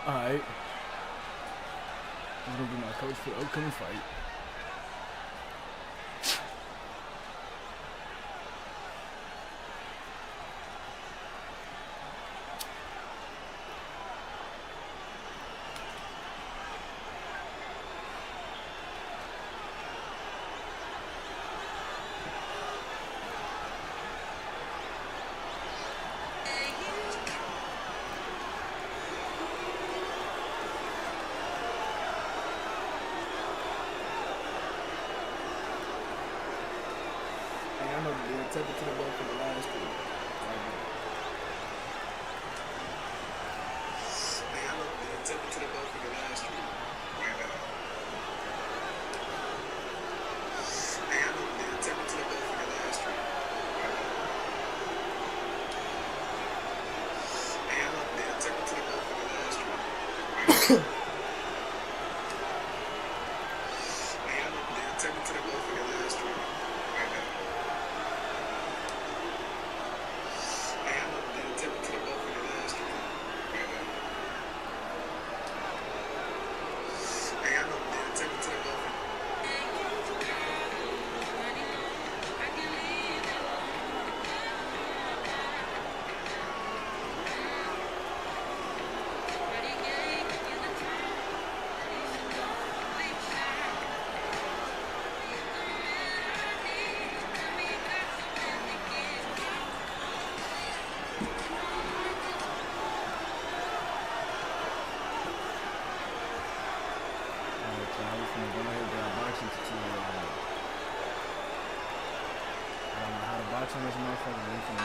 Alright. He's gonna be my coach for the upcoming fight. Take it to the ball for the last two. Hey, I know they took it to the ball for the last three. Right now. Hey, I know they took it to the ball for the last three. Right now. Hey, I know they took it to the ball for the last three. Right now. Hey, I know they took it to the ball for the last three. Right now. Hey, I know they took it to the ball for the last three. Right now. Hey, I know they took it to the ball for Boxing this motherfucker away from me.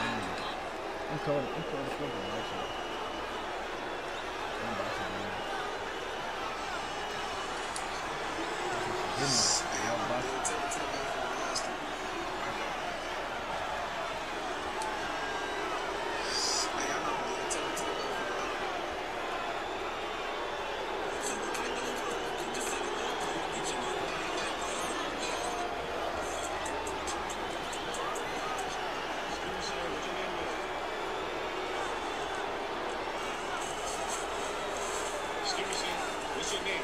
I'm cold as fucking boxing. I'm boxing, man. I'm boxing. What's your name?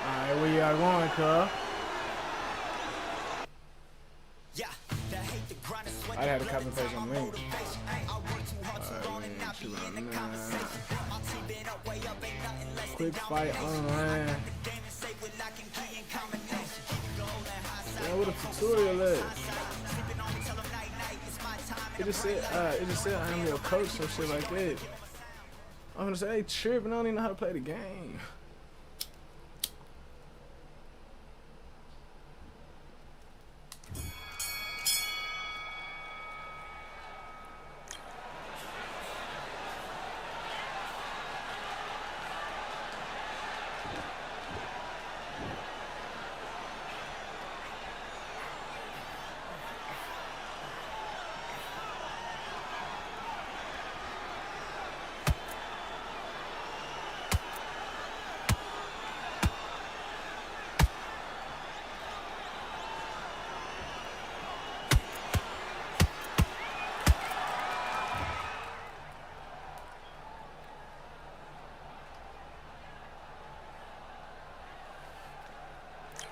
Alright, where y'all going, cuz? I had a copy and paste on link. Quick fight online. Yeah, what a tutorial is. It just said I am your coach or shit like that. I'm gonna say, hey, tripping, I don't even know how to play the game.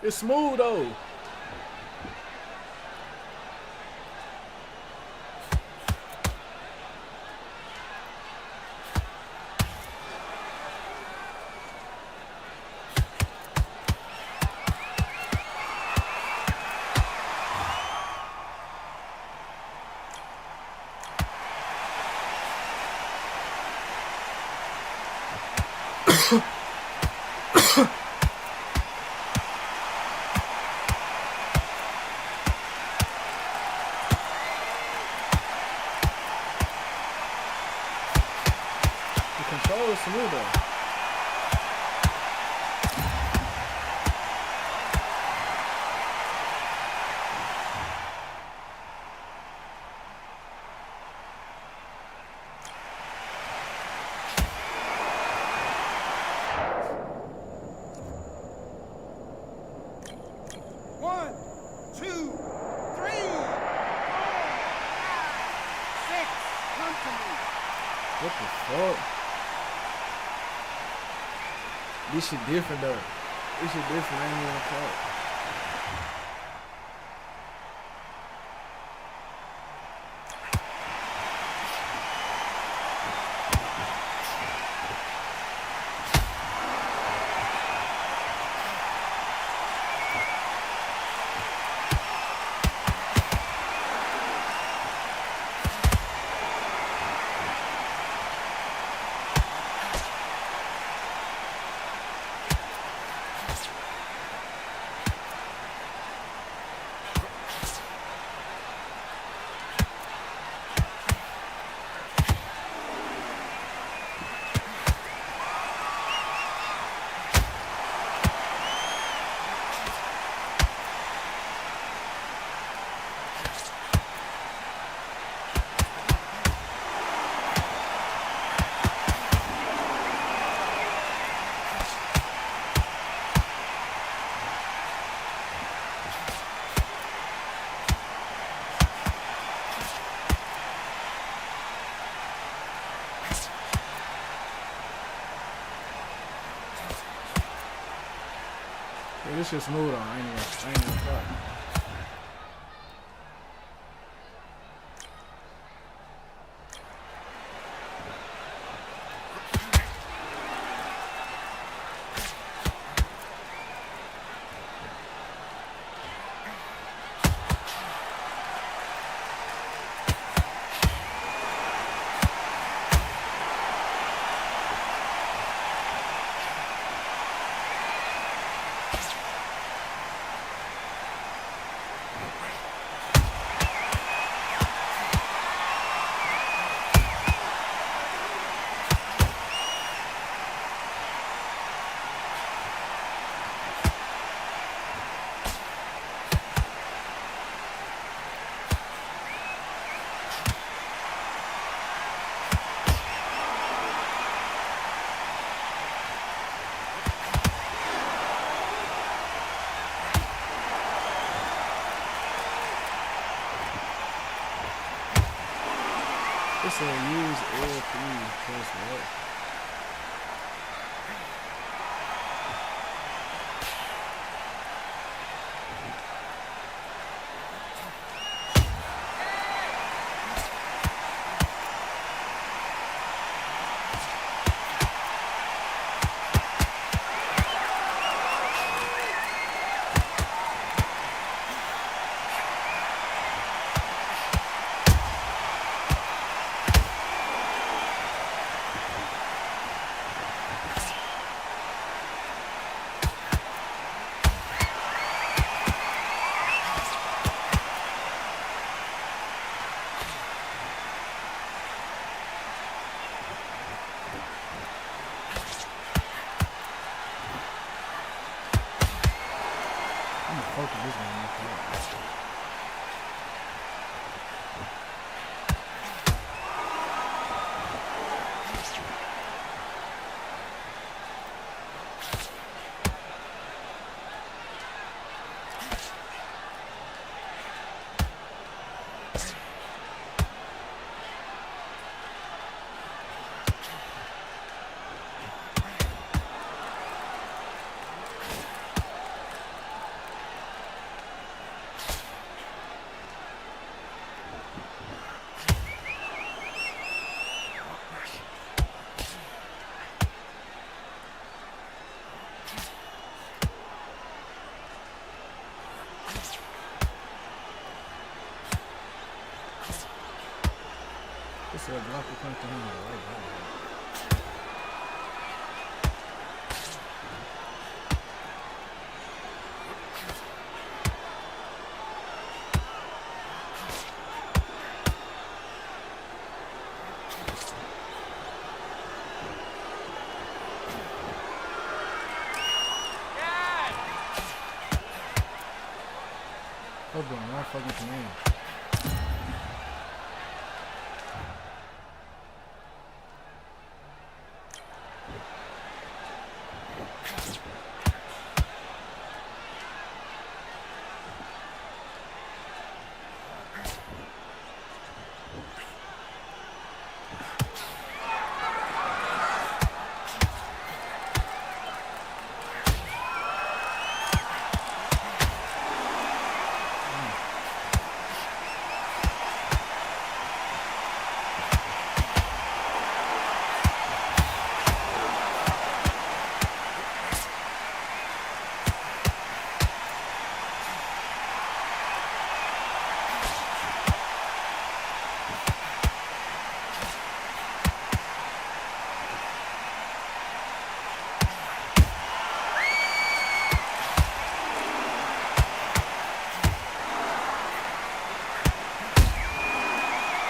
It's smooth though. was smooth though. One, two, three, 4, 5, 6. Come to me. What the fuck? This shit different though. This shit different. I ain't even caught. Yeah, this shit smooth on. I ain't even caught. It said use L3 plus what? I'm gonna focus this one. This is a block to come to him. Hold on, one fucking command.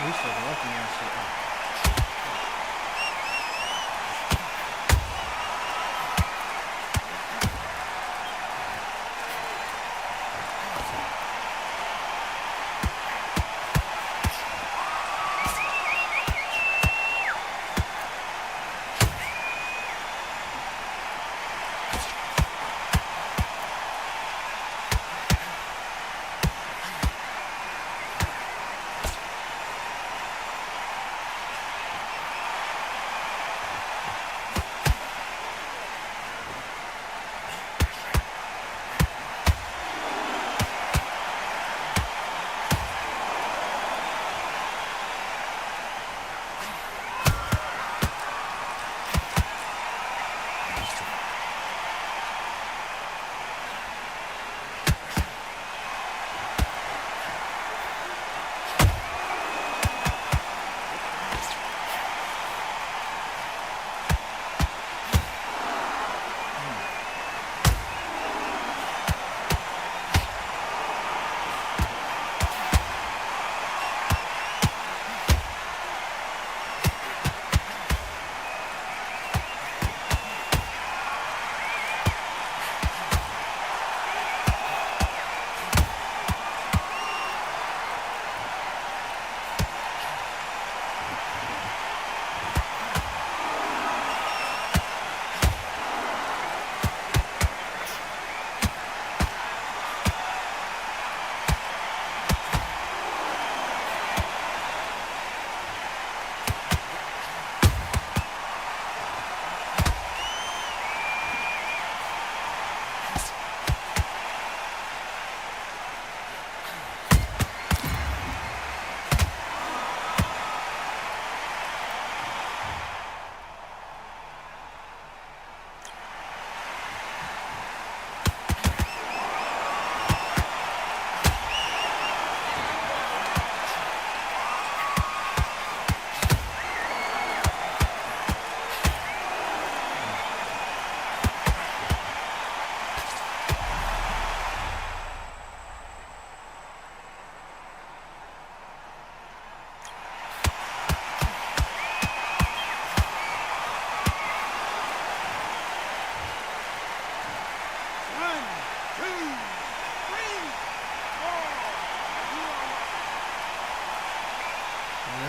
He's so lucky that shit.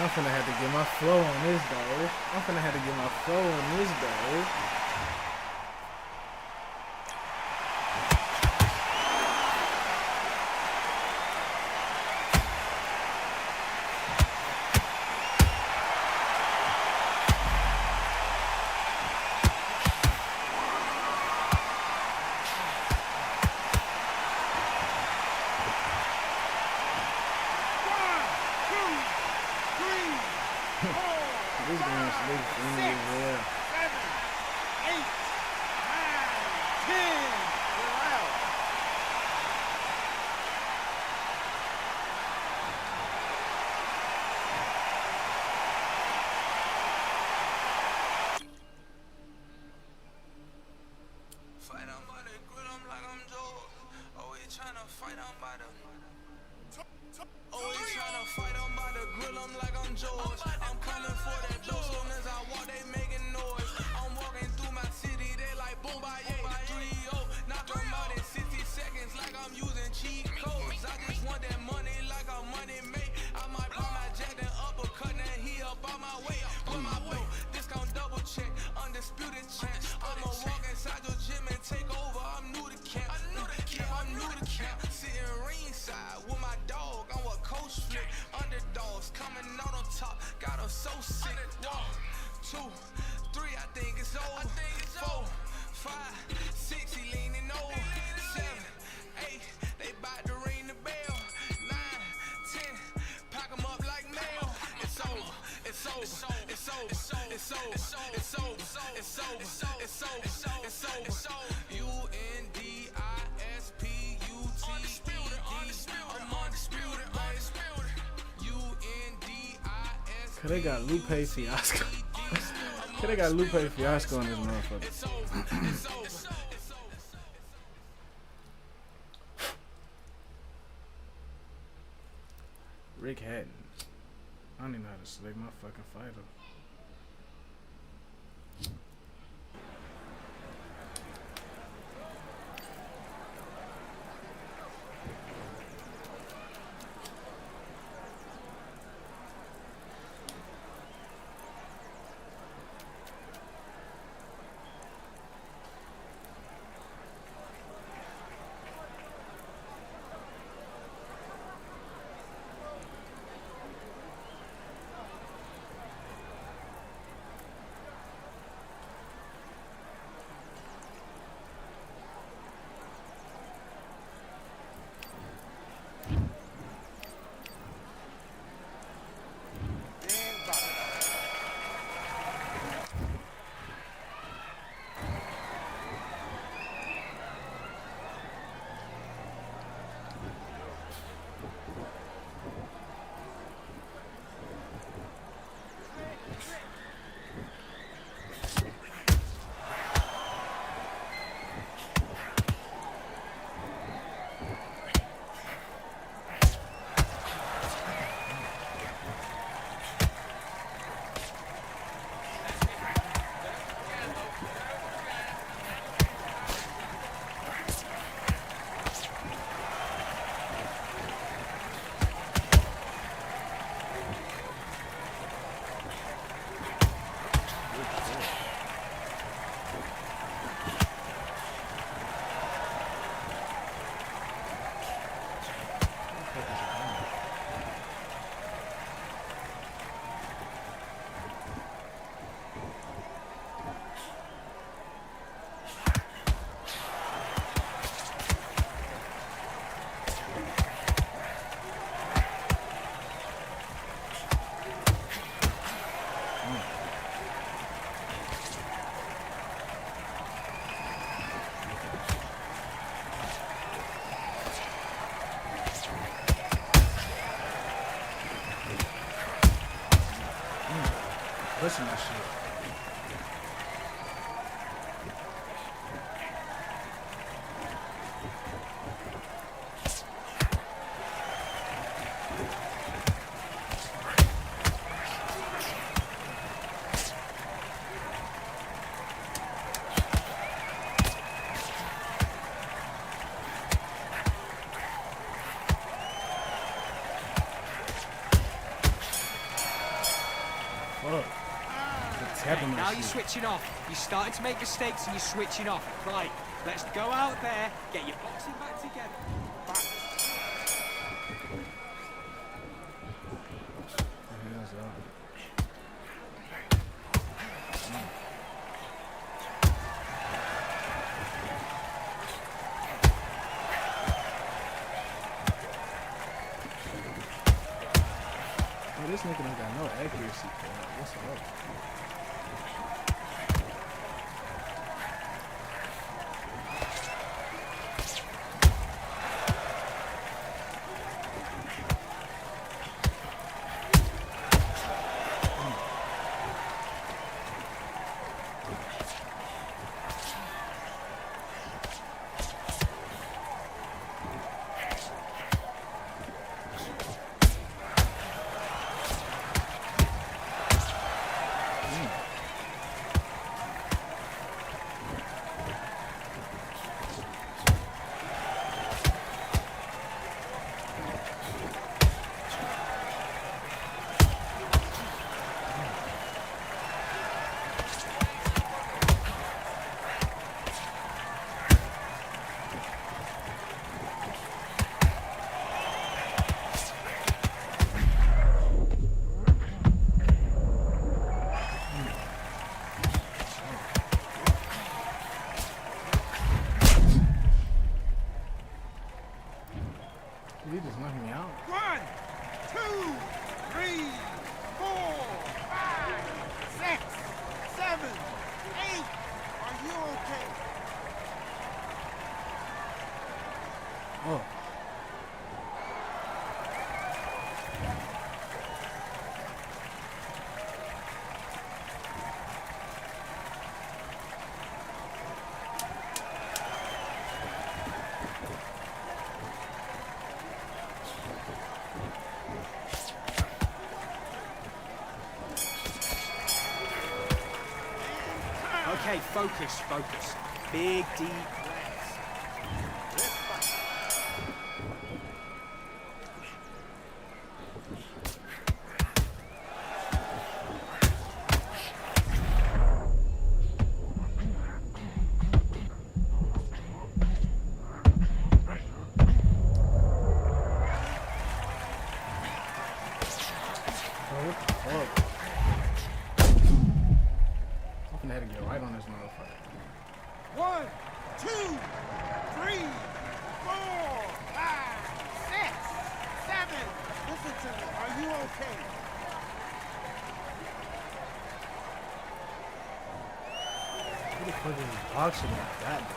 I'm finna have to get my flow on this, dog. I'm finna have to get my flow on this, dog. This game's big for me as well. 7, 8, 9, 10. We're out. Fight on by the grill, I'm like I'm Joe. Always tryna fight on by the. Always tryna fight on by the grill, I'm like I'm George. I'm coming for that dough, soon as I walk, they making noise. I'm walking through my city, they like boom by 3-0. Knock 'em out in 60 seconds, like I'm using cheat codes. I just want chance. I'ma walk inside your gym and take over. I'm new to camp. Yeah, I'm new to camp. Sitting ringside with my dog. I'm what coach flick. Underdogs coming out on top. Got 'em so sick. 1, 2, 3, I think it's over. 4, 5, 6, he leaning over. 7, 8, they bout to ring the bell. 9, 10, pack 'em up like mail. It's over, it's over, it's over, it's over, it's over, it's over, it's over, it's over, it's over. UNDISPUTED. I'm undisputed, undisputed. UNDISPUTED. Cause they got Lupe Fiasco. Cause they got Lupe Fiasco on this motherfucker. Rick Hatton. I don't even know how to select my fucking fighter. Pushing that shit. Fuck. Okay, now you're switching off. You're starting to make mistakes and you're switching off. Right, let's go out there, get your boxing back together. Back. Oh, this nigga don't got no accuracy. What's up? Oh. Okay, focus, focus. Big, deep breaths. Oh, what the fuck? I'm gonna have to get right on this motherfucker. 1, 2, 3, 4, 5, 6, 7. Listen to me. Are you okay? Who the fuck is boxing like that, bro?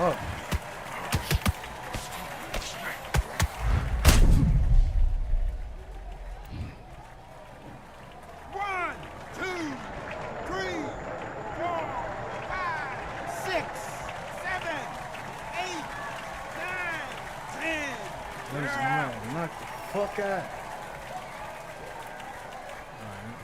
Oh. 1, 2, 3, 4, 5, 6, 7, 8, 9, 10. Ladies and gentlemen, knock the fuck out. Alright.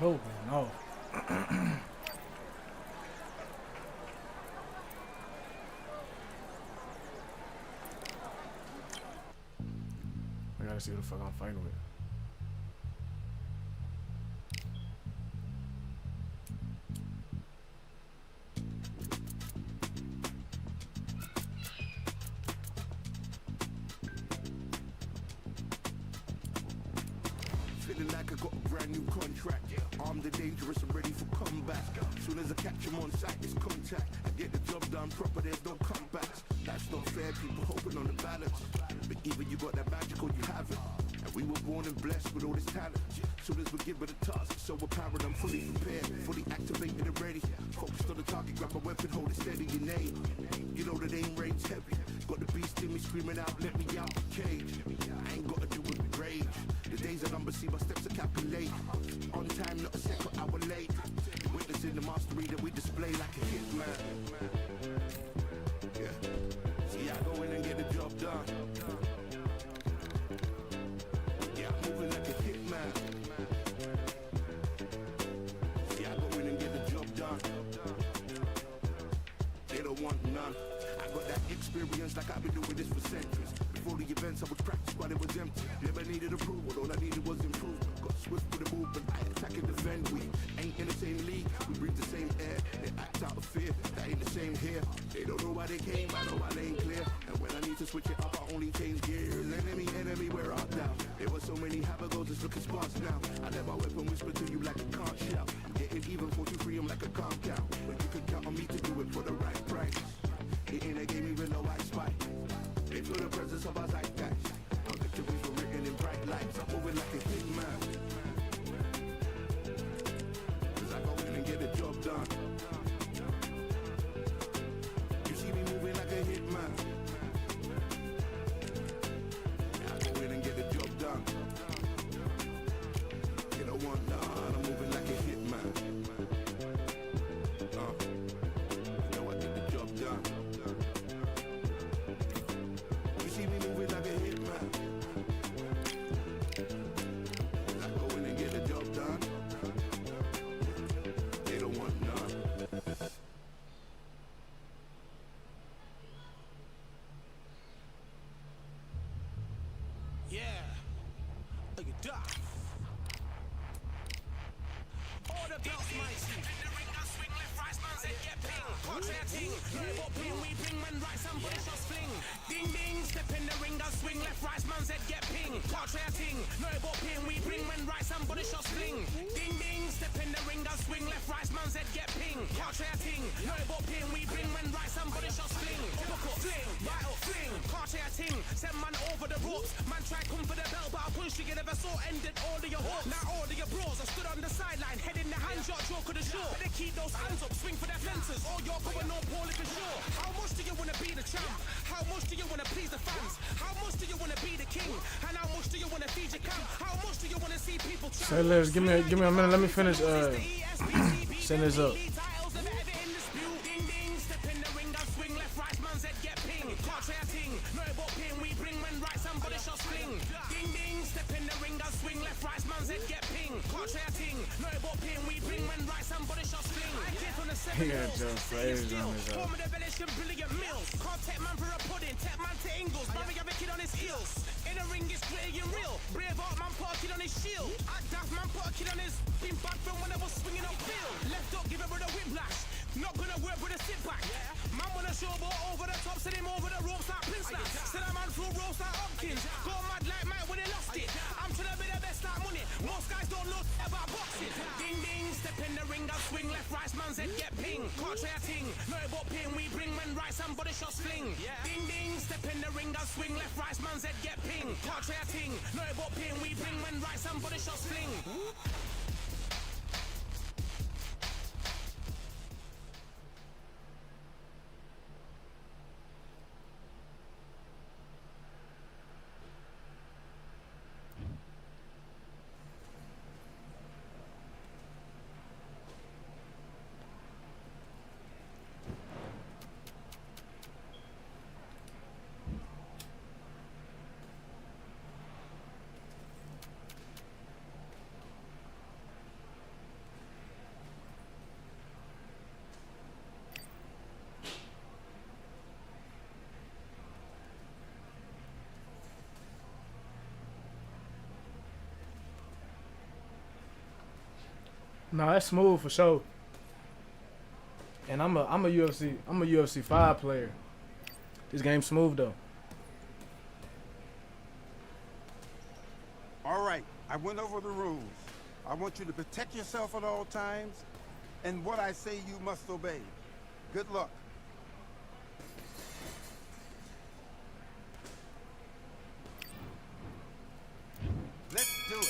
Oh no. I gotta see who the fuck I'm fighting with. Feeling like I got a brand new contract. Armed and dangerous and ready for combat. Soon as I catch him on sight, it's contact. I get the job done proper, there's no comebacks. That's not fair, people hoping on the balance. But even you got that magical, you have it. And we were born and blessed with all this talent. Soon as we give it a task, it's so apparent I'm fully prepared, fully activated and ready. Focused on the target, grab my weapon, hold it steady in aim. You know that aim rain's heavy. Got the beast in me screaming out, let me out the cage. I ain't gotta do it with rage. The days are numbered, see my steps are calculated. On time, not a second hour late. Witnessing the mastery that we display like a hitman. Yeah. See, I go in and get the job done. Yeah, I'm moving like a hitman. See, I go in and get the job done. They don't want none. I got that experience like I've been doing this for centuries. Before the events I would practice while it was empty. Never needed approval, all I needed was improvement. Got swift with the movement, I attack and defend. We ain't in the same league, we breathe the same air. They act out of fear, that ain't the same here. They don't know why they came, I know why they ain't clear. And when I need to switch it up, I only change gears. Enemy, where art thou? There were so many habagos, it's looking sparse now. I let my weapon whisper to you like a can't shout. I'm getting even 43, I'm like a calm count. But you can count on me to do it for the right price. Hitting a game even though I spike. They feel the presence of us. belts mighty. In the ring, I swing left, right, man's head get ping. Can't try a ting, no but ping, we bring man right, somebody shots fling. Ding ding, step in the ring, I swing left, right, man's head get ping. Can't try a ting, no but ping, we bring man right, somebody shots fling. Ding ding, step in the ring, I swing left, right, man's head get ping. Can't try a ting, no but ping, we bring man right, somebody shots fling. Uppercut, fling, right up, fling. Can't try a ting, send man over the ropes. Man try come for the belt, but I punch you never saw ended all of your hopes. Now all of your bros, I stood on the sideline, head in the hand shot, joke of the show. Better keep those hands up, swing for their fences. All you're going on, Paul, if it's sure. How much do you wanna be the champ? How much do you wanna please the fans? How much do you wanna be the king? And how much do you wanna feed your camp? How much do you wanna see people champ? Say less, give me a minute, let me finish send this up. He got Joe Frazier on his own. Contact man for a pudding, tap man to Ingles, Barry have a kid on his heels. In the ring is gritty and real. Brave art man put a kid on his shield. At Daft man put a kid on his been back from when I was swinging up field. Left up, give it with a whiplash. Not gonna work with a sit back. Man wanna show ball over the top, send him over the ropes like Prince Lass. Send a man through ropes like Hopkins. Go mad like Mike when he lost it. I'm trying to be the best like money. Most guys don't know about boxing. Ding ding, step in the ring, I swing left, right, man's head get ping. Can't try a ting, no but ping, we bring men right, somebody shots fling. Ding ding, step in the ring, I swing left, right, man's head get ping. Can't try a ting, no but ping, we bring men right, somebody shots fling. Nah, that's smooth for sure. And I'm a UFC 5 player. This game's smooth though. All right, I went over the rules. I want you to protect yourself at all times, and what I say you must obey. Good luck. Let's do it.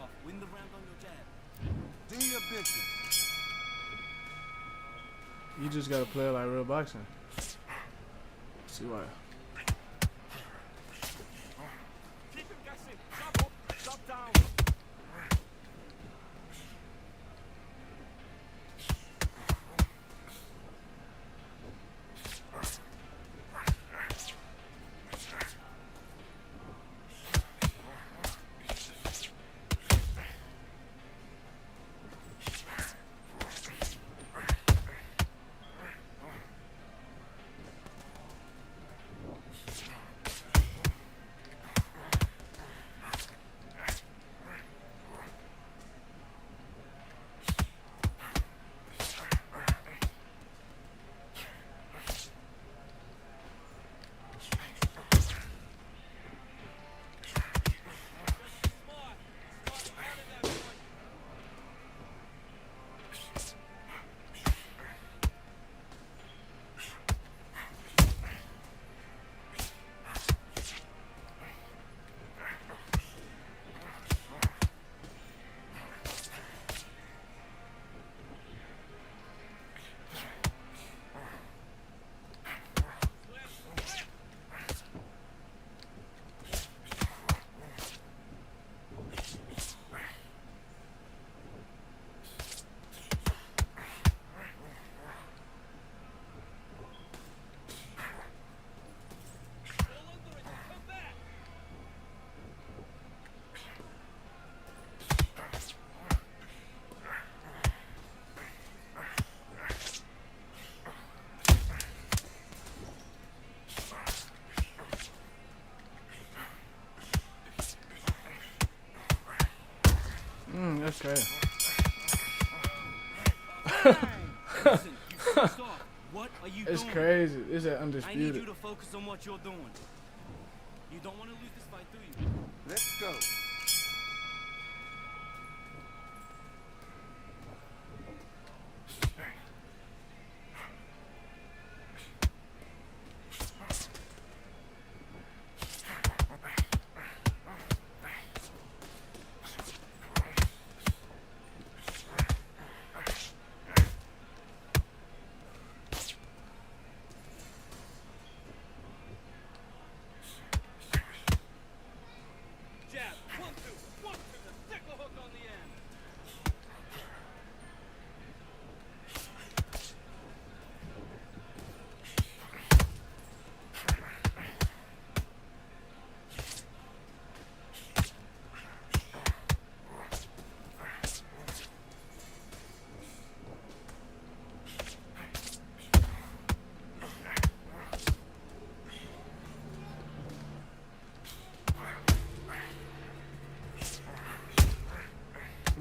off. Win the round on your jab. Do your business. You just gotta play it like real boxing. See why? Keep him guessing. Jump up, jump down. That's crazy. Listen, you switched off. What are you It's doing? crazy. It's at I need you undisputed. to focus on what you're doing. You don't want to lose this fight, do you? Let's go. Jab, 1-2, 1-2, stick a hook on the end.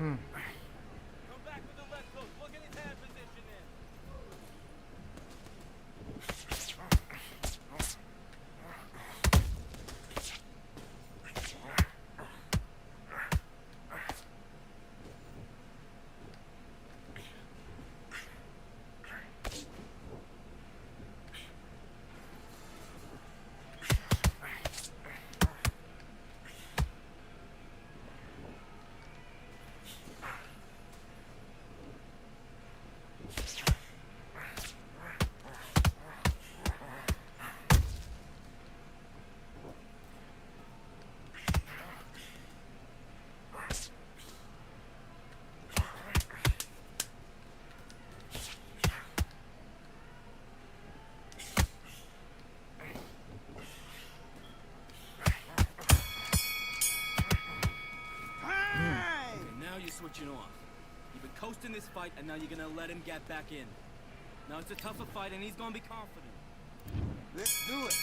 Come back with the left hook. Look at his hand position in. Now you're switching off. You've been coasting this fight, and now you're gonna let him get back in. Now it's a tougher fight, and he's gonna be confident. Let's do it.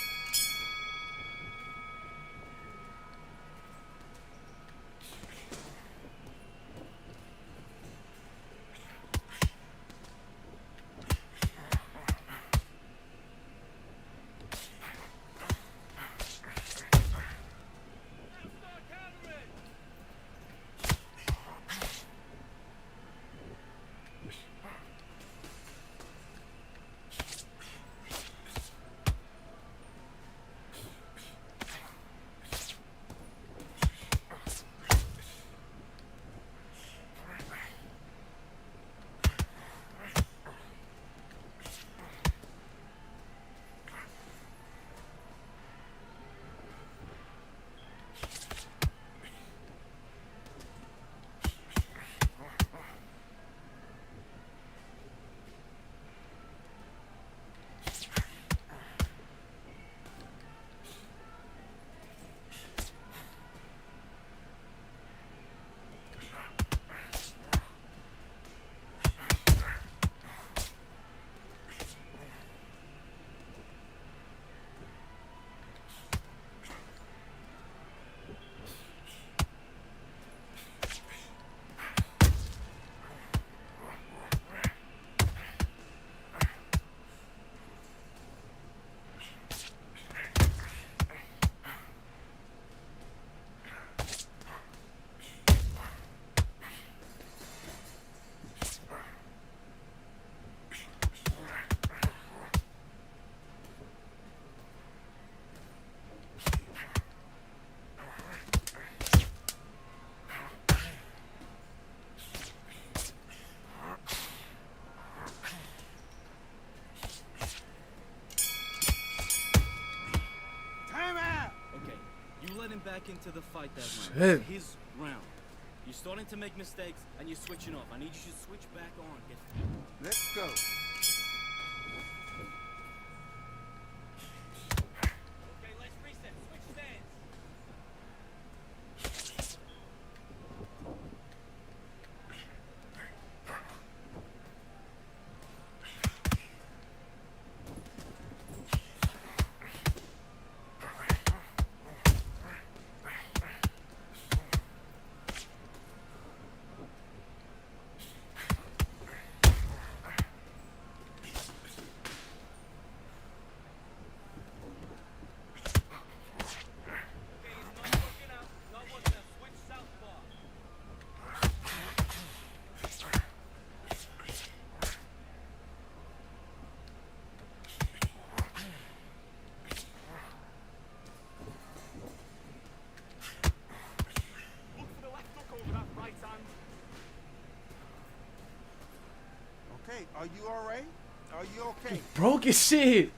into the fight there, Shit. man. It's his round. You're starting to make mistakes and you're switching off. I need you to switch back on. Let's go. Okay, let's reset. Switch stance. Okay, are you all right? Are you okay? Broke his shit.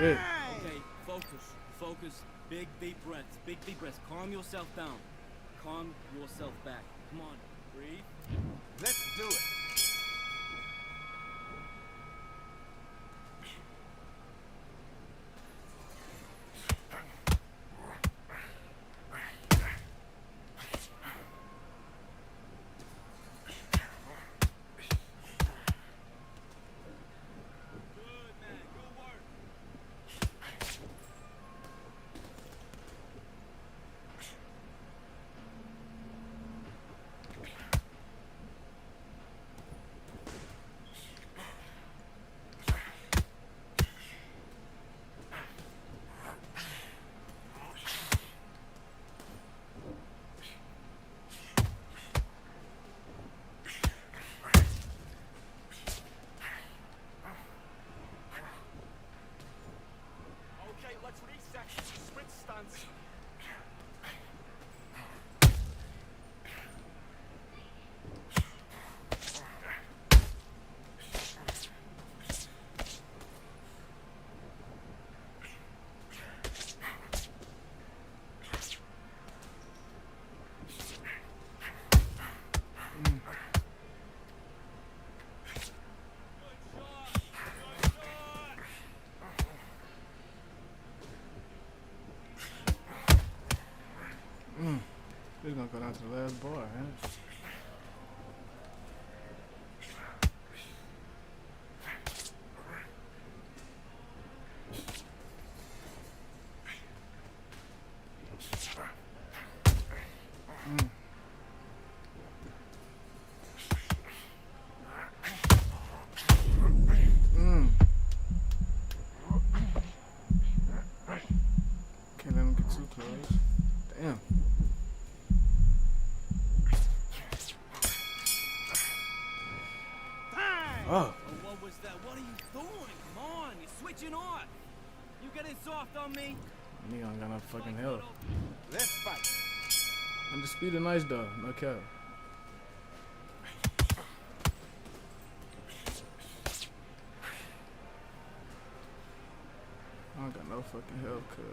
Yeah. Okay, focus. Big deep breaths. Calm yourself down. Calm yourself back. Come on, breathe. Let's do it. Good, man. Good work. Okay, let's reset. Switch stance. We're gonna go down to the last bar, man. Can't let him get too close. Damn. Oh. What was that? What are you doing? Come on, you're switching off. You getting soft on me? Nigga ain't got no fucking health. Let's fight. Undisputed nice though, no cap. I don't got no fucking health, cuz.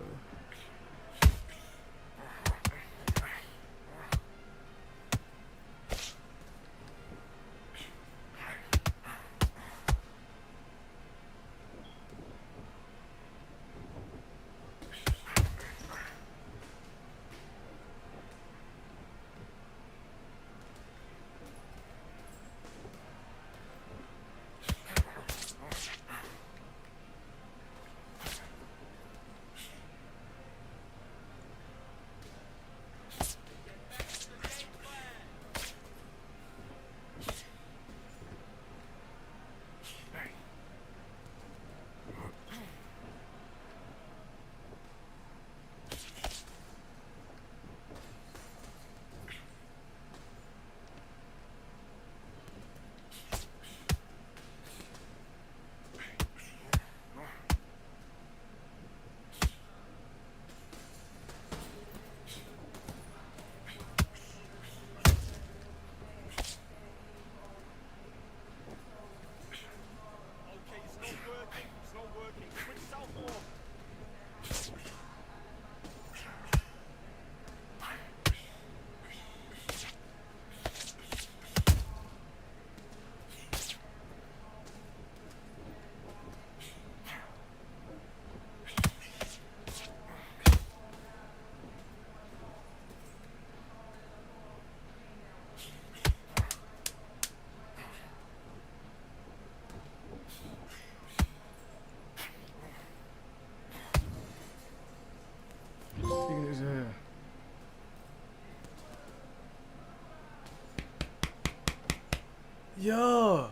Yeah.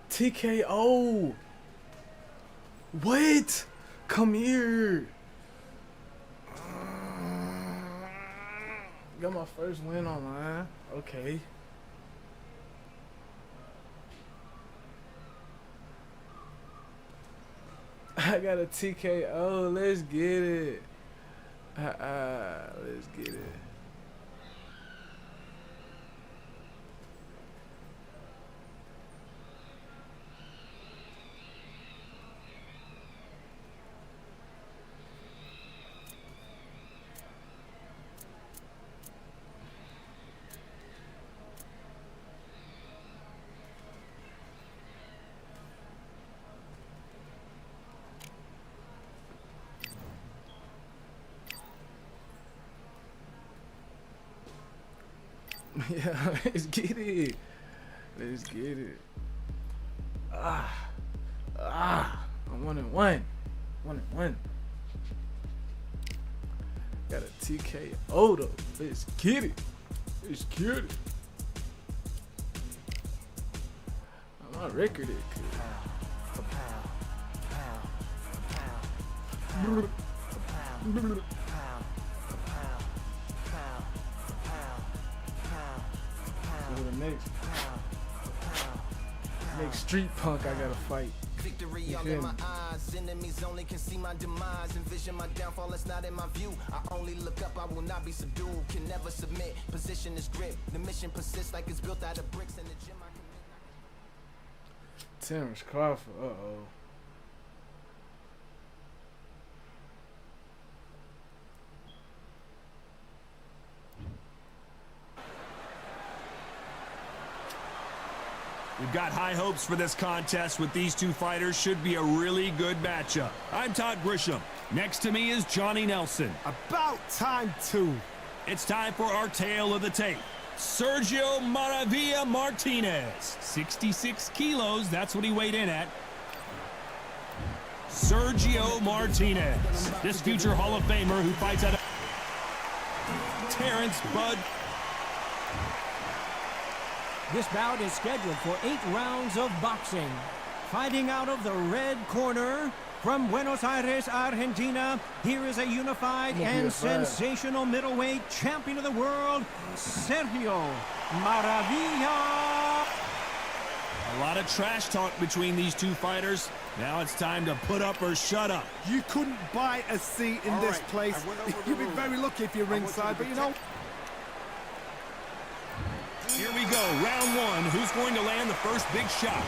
TKO. What? Come here. Got my first win online. Okay. I got a TKO. Let's get it. Let's get it. Yeah, let's get it. Let's get it. I'm 1-1. 1-1. Got a TKO though. Let's get it. Let's get it. My record is good. Next street punk I gotta fight. Victory all in my eyes, enemies only can see my demise. Envision my downfall, that's not in my view. I only look up, I will not be subdued. Can never submit, position is grip. The mission persists like it's built out of bricks. In the gym I can Terrence Crawford, uh-oh. We've got high hopes for this contest with these two fighters. Should be a really good matchup. I'm Todd Grisham. Next to me is Johnny Nelson. About time, too. It's time for our tale of the tape. Sergio Maravilla Martinez. 66 kilos, that's what he weighed in at. Sergio Martinez. This future Hall of Famer who fights out of Terrence Bud. This bout is scheduled for 8 rounds of boxing. Fighting out of the red corner from Buenos Aires, Argentina, here is a unified and sensational middleweight champion of the world, Sergio Maravilla. A lot of trash talk between these two fighters. Now it's time to put up or shut up. You couldn't buy a seat in this place. You'd be very lucky if you're ringside, but you know. Here we go, round one. Who's going to land the first big shot?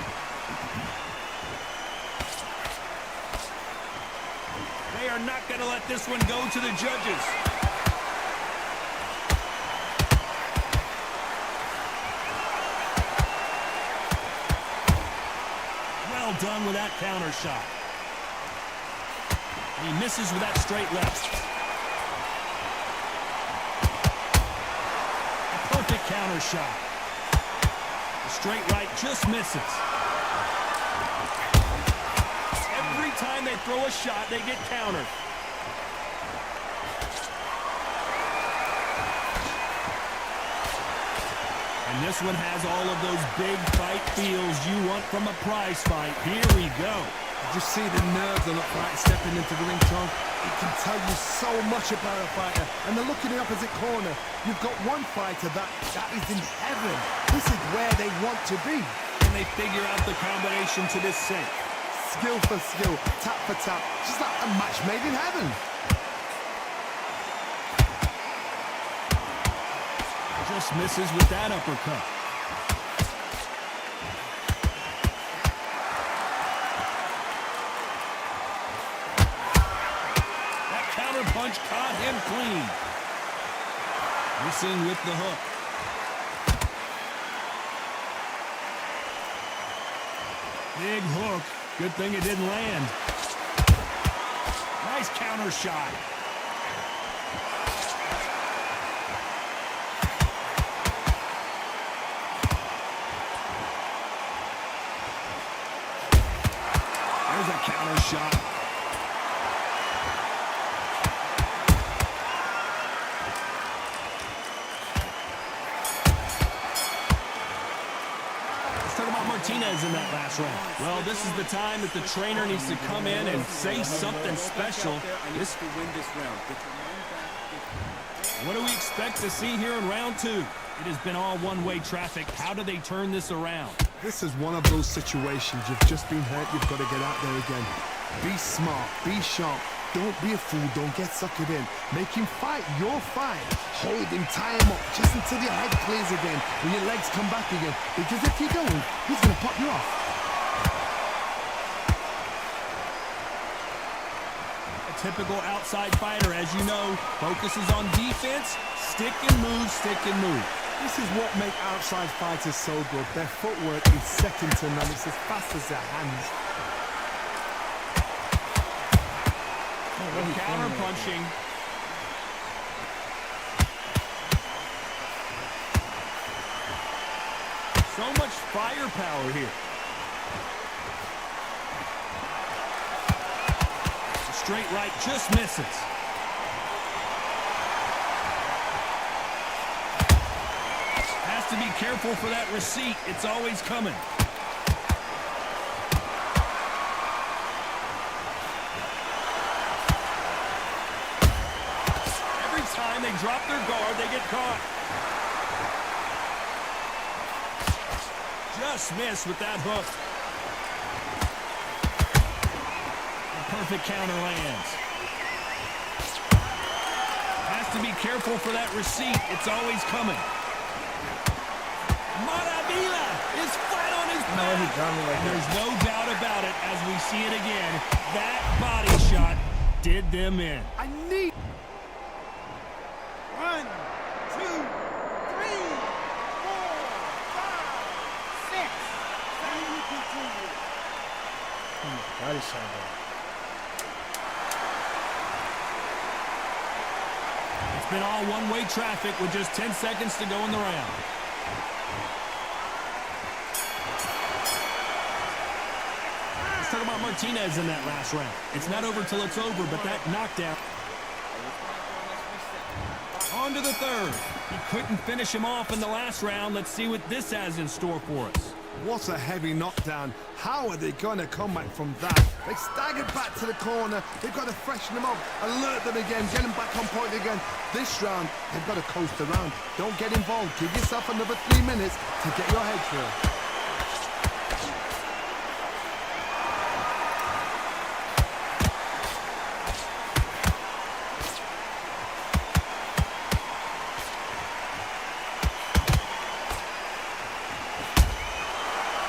They are not going to let this one go to the judges. Well done with that counter shot. He misses with that straight left. Perfect counter shot. The straight right just misses. Every time they throw a shot, they get countered. And this one has all of those big fight feels you want from a prize fight. Here we go. Just see the nerves on that fight stepping into the ring, Tom. It can tell you so much about a fighter. And then look in the opposite corner. You've got one fighter that is in heaven. This is where they want to be. And they figure out the combination to this sink. Skill for skill, tap for tap. Just like a match made in heaven. Just misses with that uppercut. Punch caught him clean. Missing with the hook. Big hook. Good thing it didn't land. Nice counter shot. There's a counter shot. Let's talk about Martinez in that last round. Well, this is the time that the trainer needs to come in and say something special. This to win this round. Get your mind back. What do we expect to see here in round 2? It has been all one-way traffic. How do they turn this around? This is one of those situations. You've just been hurt. You've got to get out there again. Be smart. Be sharp. Don't be a fool. Don't get suckered in. Make him fight your fight. Hold him, tie him up, just until your head clears again and your legs come back again. Because if you don't, he's going to pop you off. A typical outside fighter, as you know, focuses on defense, stick and move, stick and move. This is what makes outside fighters so good. Their footwork is second to none. It's as fast as their hands. Counter punching. So much firepower here. A straight right just misses. Has to be careful for that receipt. It's always coming. They drop their guard, they get caught. Just missed with that hook. A perfect counter lands. Has to be careful for that receipt. It's always coming. Maravilla is flat on his back. He got me like There's no doubt about it as we see it again. That body shot did them in. I need... 1, 2, 3, 4, 5, 6. And we continue. Body shot, though. It's been all one-way traffic with just 10 seconds to go in the round. Let's talk about Martinez in that last round. It's not over till it's over, but that knockdown. On to the third. He couldn't finish him off in the last round. Let's see what this has in store for us. What a heavy knockdown. How are they going to come back from that? They staggered back to the corner. They've got to freshen them up, alert them again, get them back on point again. This round, they've got to coast around. Don't get involved. Give yourself another 3 minutes to get your head through.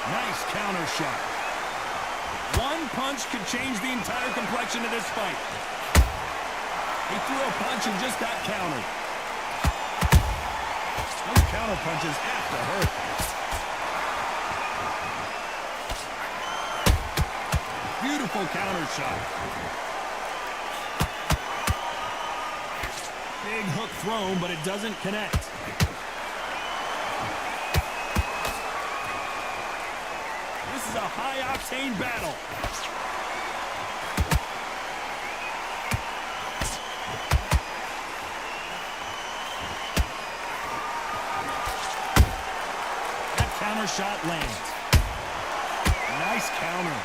Nice counter shot. One punch could change the entire complexion of this fight. He threw a punch and just got countered. Those counter punches have to hurt. Beautiful counter shot. Big hook thrown, but it doesn't connect. This is a high-octane battle. That counter shot lands. Nice counter.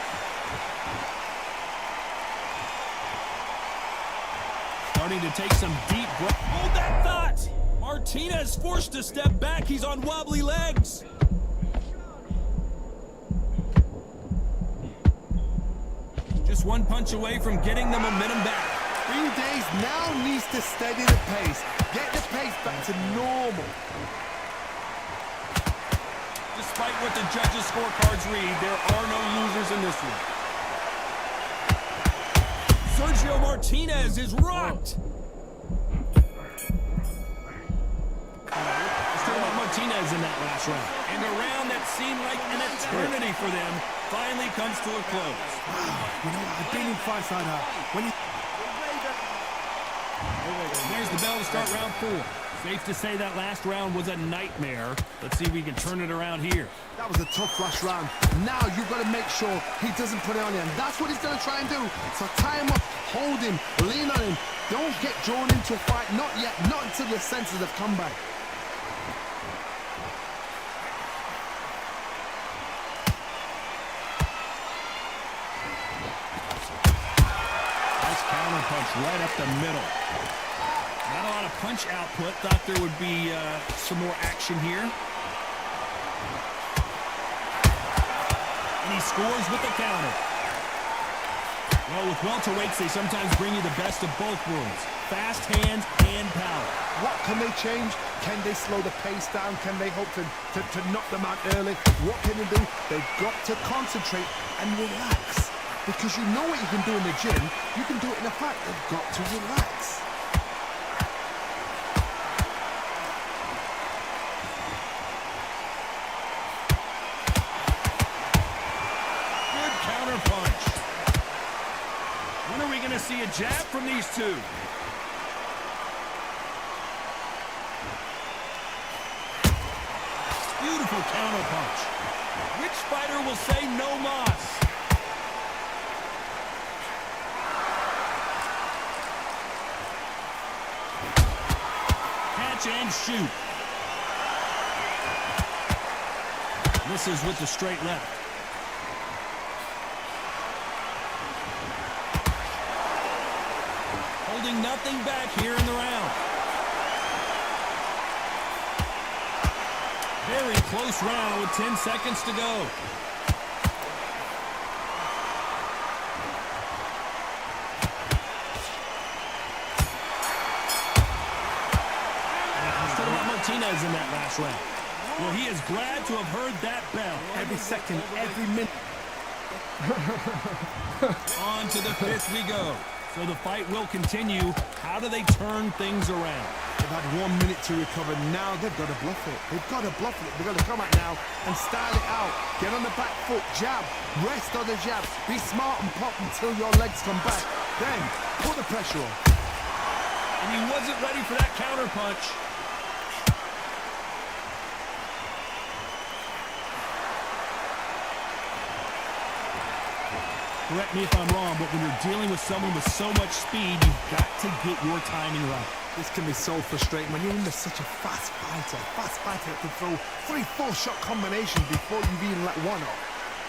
Starting to take some deep breath. Hold that thought! Martinez forced to step back. He's on wobbly legs. Just one punch away from getting the momentum back. Green Days now needs to steady the pace. Get the pace back to normal. Despite what the judges' scorecards read, there are no losers in this one. Sergio Martinez is rocked. Let's talk about Martinez in that last round. And a round that seemed like an eternity for them finally comes to a close. You know, I've been in fights like that. When you... There's the bell to start round 4. Safe to say that last round was a nightmare. Let's see if we can turn it around here. That was a tough last round. Now you've got to make sure he doesn't put it on you. And that's what he's going to try and do. So tie him up, hold him, lean on him. Don't get drawn into a fight. Not yet. Not until your senses have come back. punch right up the middle. Not a lot of punch output. Thought there would be some more action here. And he scores with the counter. Well, with welterweights, they sometimes bring you the best of both worlds. Fast hands and power. What can they change? Can they slow the pace down? Can they hope to knock them out early? What can they do? They've got to concentrate and relax. Because you know what you can do in the gym, you can do it in a fight. They've got to relax. Good counter punch. When are we going to see a jab from these two? Beautiful counter punch. Which fighter will say no mas? Catch and shoot. Misses with the straight left. Holding nothing back here in the round. Very close round with 10 seconds to go. Let's talk about Martinez in that last round. Well, he is glad to have heard that bell. Every second, every minute. On to the fifth we go. So the fight will continue. How do they turn things around? They've had 1 minute to recover. Now they've got to bluff it. They've got to bluff it. They've got to come out now and style it out. Get on the back foot, jab, rest on the jab. Be smart and pop until your legs come back. Then put the pressure on. And he wasn't ready for that counter punch. Correct me if I'm wrong, but when you're dealing with someone with so much speed, you've got to get your timing right. This can be so frustrating when you're under such a fast fighter that can throw 3-4 shot combinations before you've even let one off.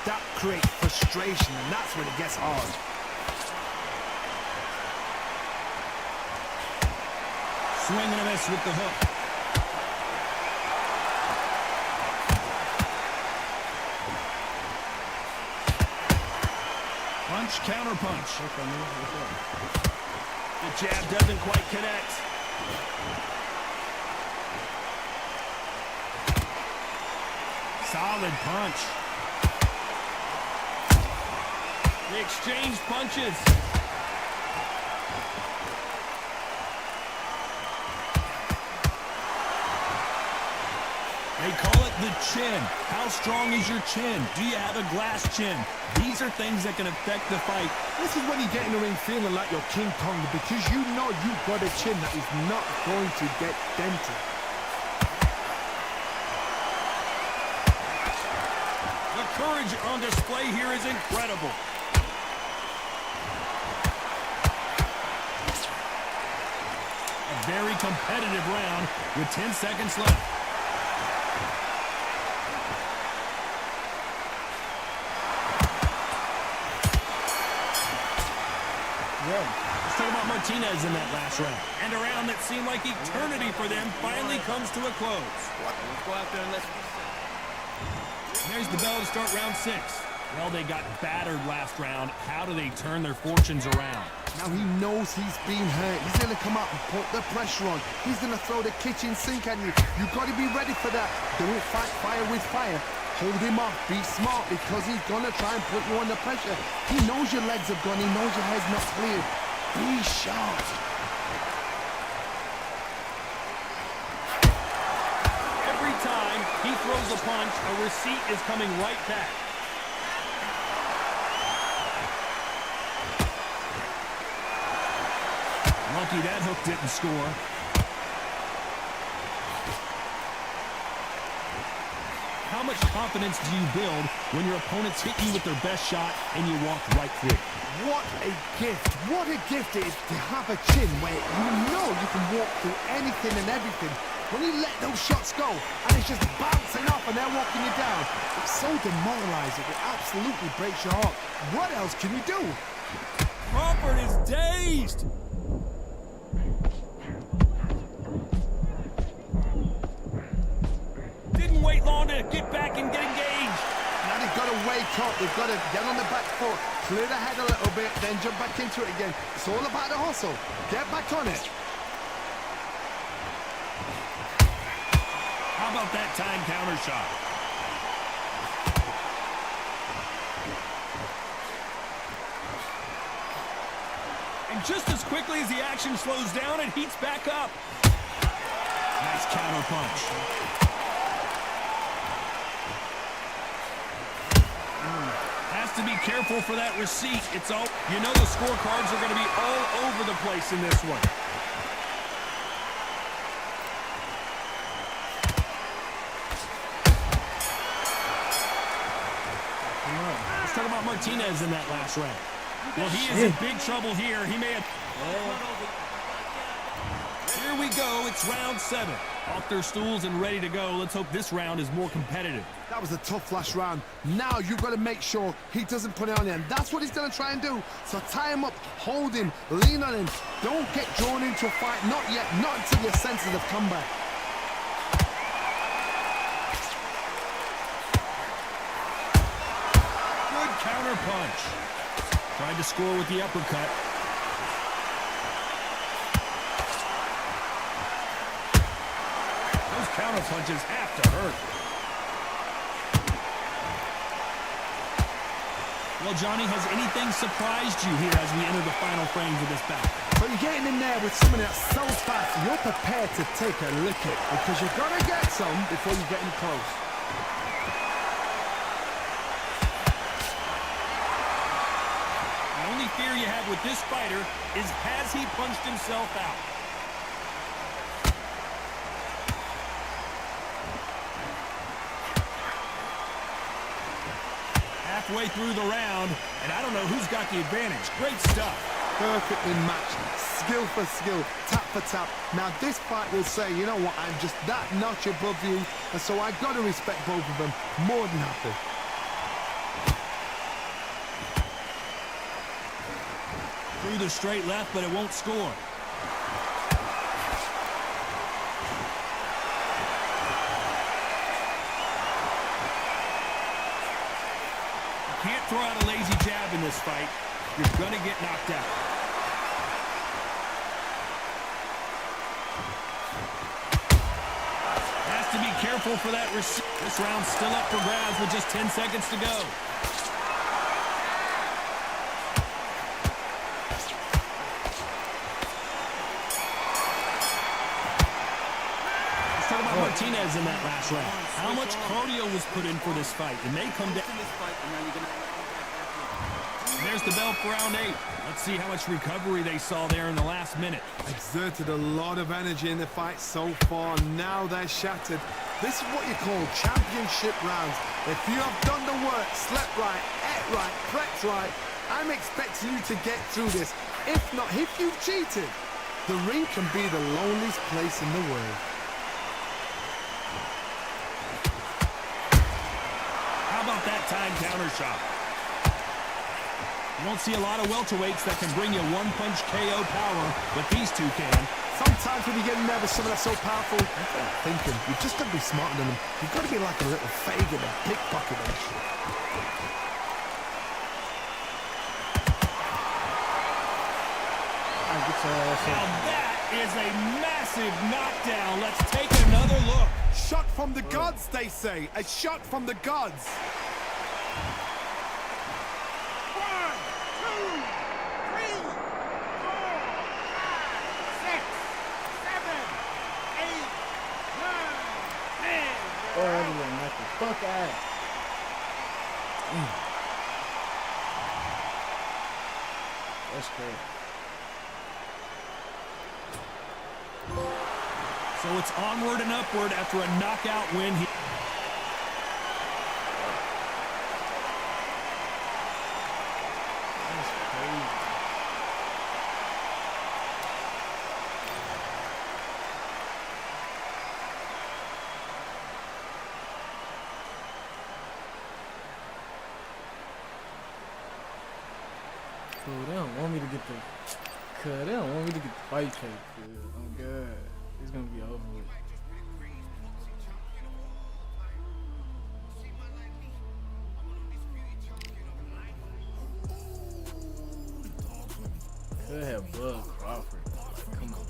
That creates frustration, and that's when it gets hard. Swing and a miss with the hook. Punch, counter punch. The jab doesn't quite connect. Solid punch. They exchange punches. They call it the chin. How strong is your chin? Do you have a glass chin? These are things that can affect the fight. This is when you get in the ring feeling like you're King Kong, because you know you've got a chin that is not going to get dented. The courage on display here is incredible. A very competitive round with 10 seconds left. Let's talk about Martinez in that last round. And a round that seemed like eternity for them finally comes to a close. Let's go out there and let's... There's the bell to start round 6. Well, they got battered last round. How do they turn their fortunes around? Now he knows he's been hurt. He's going to come out and put the pressure on. He's going to throw the kitchen sink at you. You've got to be ready for that. Don't fight fire with fire. Hold him off. Be smart, because he's going to try and put you under pressure. He knows your legs have gone. He knows your head's not cleared. Be sharp. Every time he throws a punch, a receipt is coming right back. Lucky that hook didn't score. How much confidence do you build when your opponents hit you with their best shot and you walk right through it? What a gift. What a gift it is to have a chin where you know you can walk through anything and everything. When you let those shots go and it's just bouncing off and they're walking you down, it's so demoralizing. It absolutely breaks your heart. What else can you do? Crawford is dazed. Didn't wait long to get back and get engaged. Now they've got to wake up. They've got to get on the back foot, clear the head a little bit, then jump back into it again. It's all about the hustle. Get back on it. How about that time counter shot? And just as quickly as the action slows down, it heats back up. Nice counter punch. Has to be careful for that receipt. It's all, you know, the scorecards are going to be all over the place in this one. Let's talk about Martinez in that last round. Well, he is in big trouble here. He may have... Here we go. It's round 7. Off their stools and ready to go. Let's hope this round is more competitive. That was a tough last round. Now you've got to make sure he doesn't put it on him. That's what he's going to try and do. So tie him up, hold him, lean on him. Don't get drawn into a fight. Not yet. Not until your senses have come back. Good counter punch. Tried to score with the uppercut. Those counter punches have to hurt. Well, Johnny, has anything surprised you here as we enter the final frames of this battle? So you're getting in there with somebody that's so fast, you're prepared to take a licking because you've got to get some before you get in close. The only fear you have with this fighter is, has he punched himself out? Halfway through the round, and I don't know who's got the advantage. Great stuff. Perfectly matched, skill for skill, tap for tap. Now this fight will say, you know what, I'm just that notch above you, and so I've got to respect both of them more than happy. Through the straight left, but it won't score. Can't throw out a lazy jab in this fight. You're going to get knocked out. Has to be careful for that receipt. This round's still up for grabs with just 10 seconds to go. Let's talk about Martinez in that last round. How much cardio was put in for this fight? It may come down. And there's the bell for round 8. Let's see how much recovery they saw there in the last minute. Exerted a lot of energy in the fight so far. Now they're shattered. This is what you call championship rounds. If you have done the work, slept right, ate right, prepped right, I'm expecting you to get through this. If not, if you've cheated, the ring can be the loneliest place in the world. How about that time counter shot? You don't see a lot of welterweights that can bring you one-punch KO power, but these two can. Sometimes when you get in there with someone that's so powerful, you're not thinking. You've just got to be smarter than them. You've got to be like a little Fagin and pickpocket and shit. Now that is a massive knockdown. Let's take another look. Shot from the gods, they say. A shot from the gods. 1, 2, 3, 4, 5, 6, 7, 8, 9, 10. Oh, everyone, knock the fuck out. That's great. So it's onward and upward after a knockout win here. That's crazy. Cool. They don't want me to get the. Cause they don't want me to get the fight tape. Oh God, it's gonna be over with. Could have Bud Crawford. Like, come on.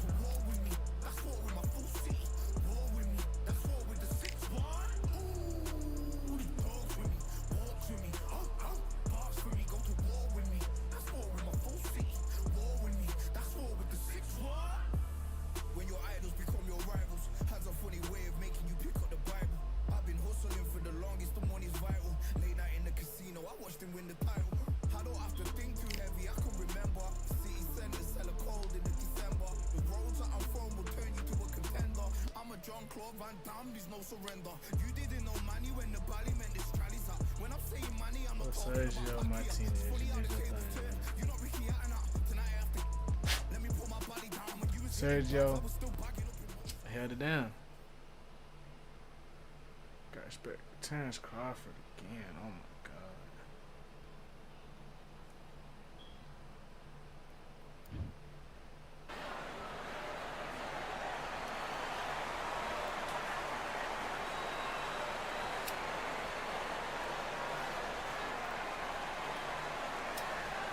When your idols become your rivals, has a funny way of making you pick up the Bible. I've been hustling for the longest, the money's vital. Late night in the casino, I watched him win the title. I don't have to think too heavy, I can remember. City centers hella cold in the December. The roads that I'm from will turn you to a contender. I'm a Jean-Claude Van Damme, there's no surrender. You didn't know money when the bally meant this trally's up. When I'm saying money, I'm not talking Sergio about Martinez, funny how you the did your tables thing. turn. You're not Ricky Hatton, tonight I have to. Let me put my body down when you was Sergio held it down. Got respect. Terrence Crawford again. Oh my God.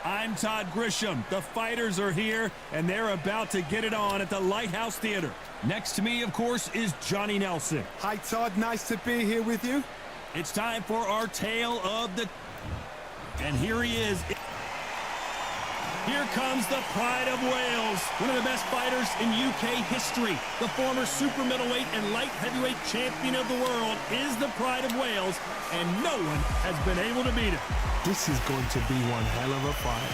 I'm Todd Grisham. The fighters are here, and they're about to get it on at the Lighthouse Theater. Next to me, of course, is Johnny Nelson. Hi, Todd. Nice to be here with you. It's time for our tale of the... And here he is. Here comes the pride of Wales, one of the best fighters in UK history. The former super middleweight and light heavyweight champion of the world is the pride of Wales, and no one has been able to beat him. This is going to be one hell of a fight.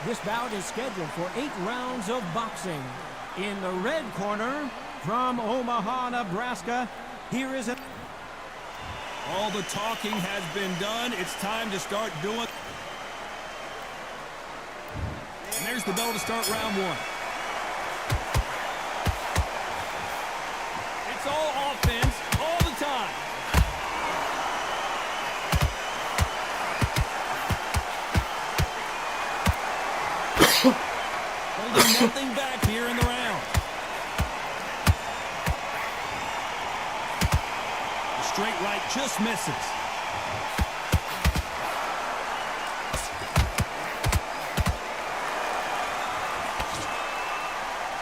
This bout is scheduled for 8 rounds of boxing. In the red corner, from Omaha, Nebraska, here is a... All the talking has been done. It's time to start doing... And there's the bell to start round 1. It's all offense, all the time. Holding nothing back here in the round. The straight right just misses.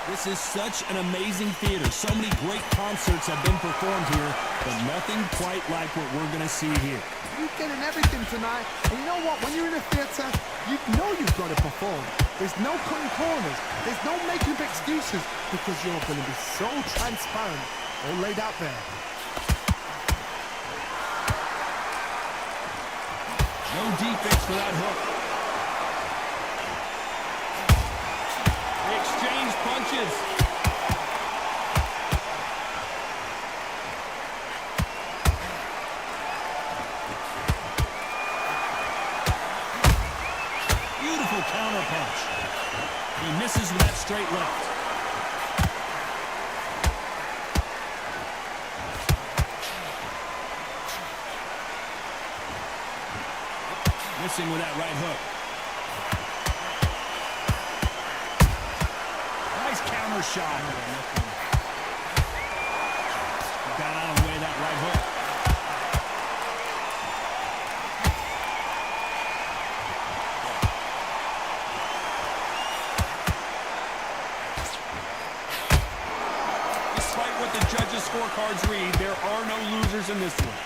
This is such an amazing theater. So many great concerts have been performed here, but nothing quite like what we're going to see here. You're getting everything tonight. And you know what? When you're in a theatre, you know you've got to perform. There's no cutting corners. There's no making up excuses because you're going to be so transparent. All laid out there. No defense for that hook. They exchange punches. Beautiful counter punch. He misses with that straight left. Missing with that right hook. Nice counter shot. Got out of the way of that right hook. Despite what the judges' scorecards read, there are no losers in this one.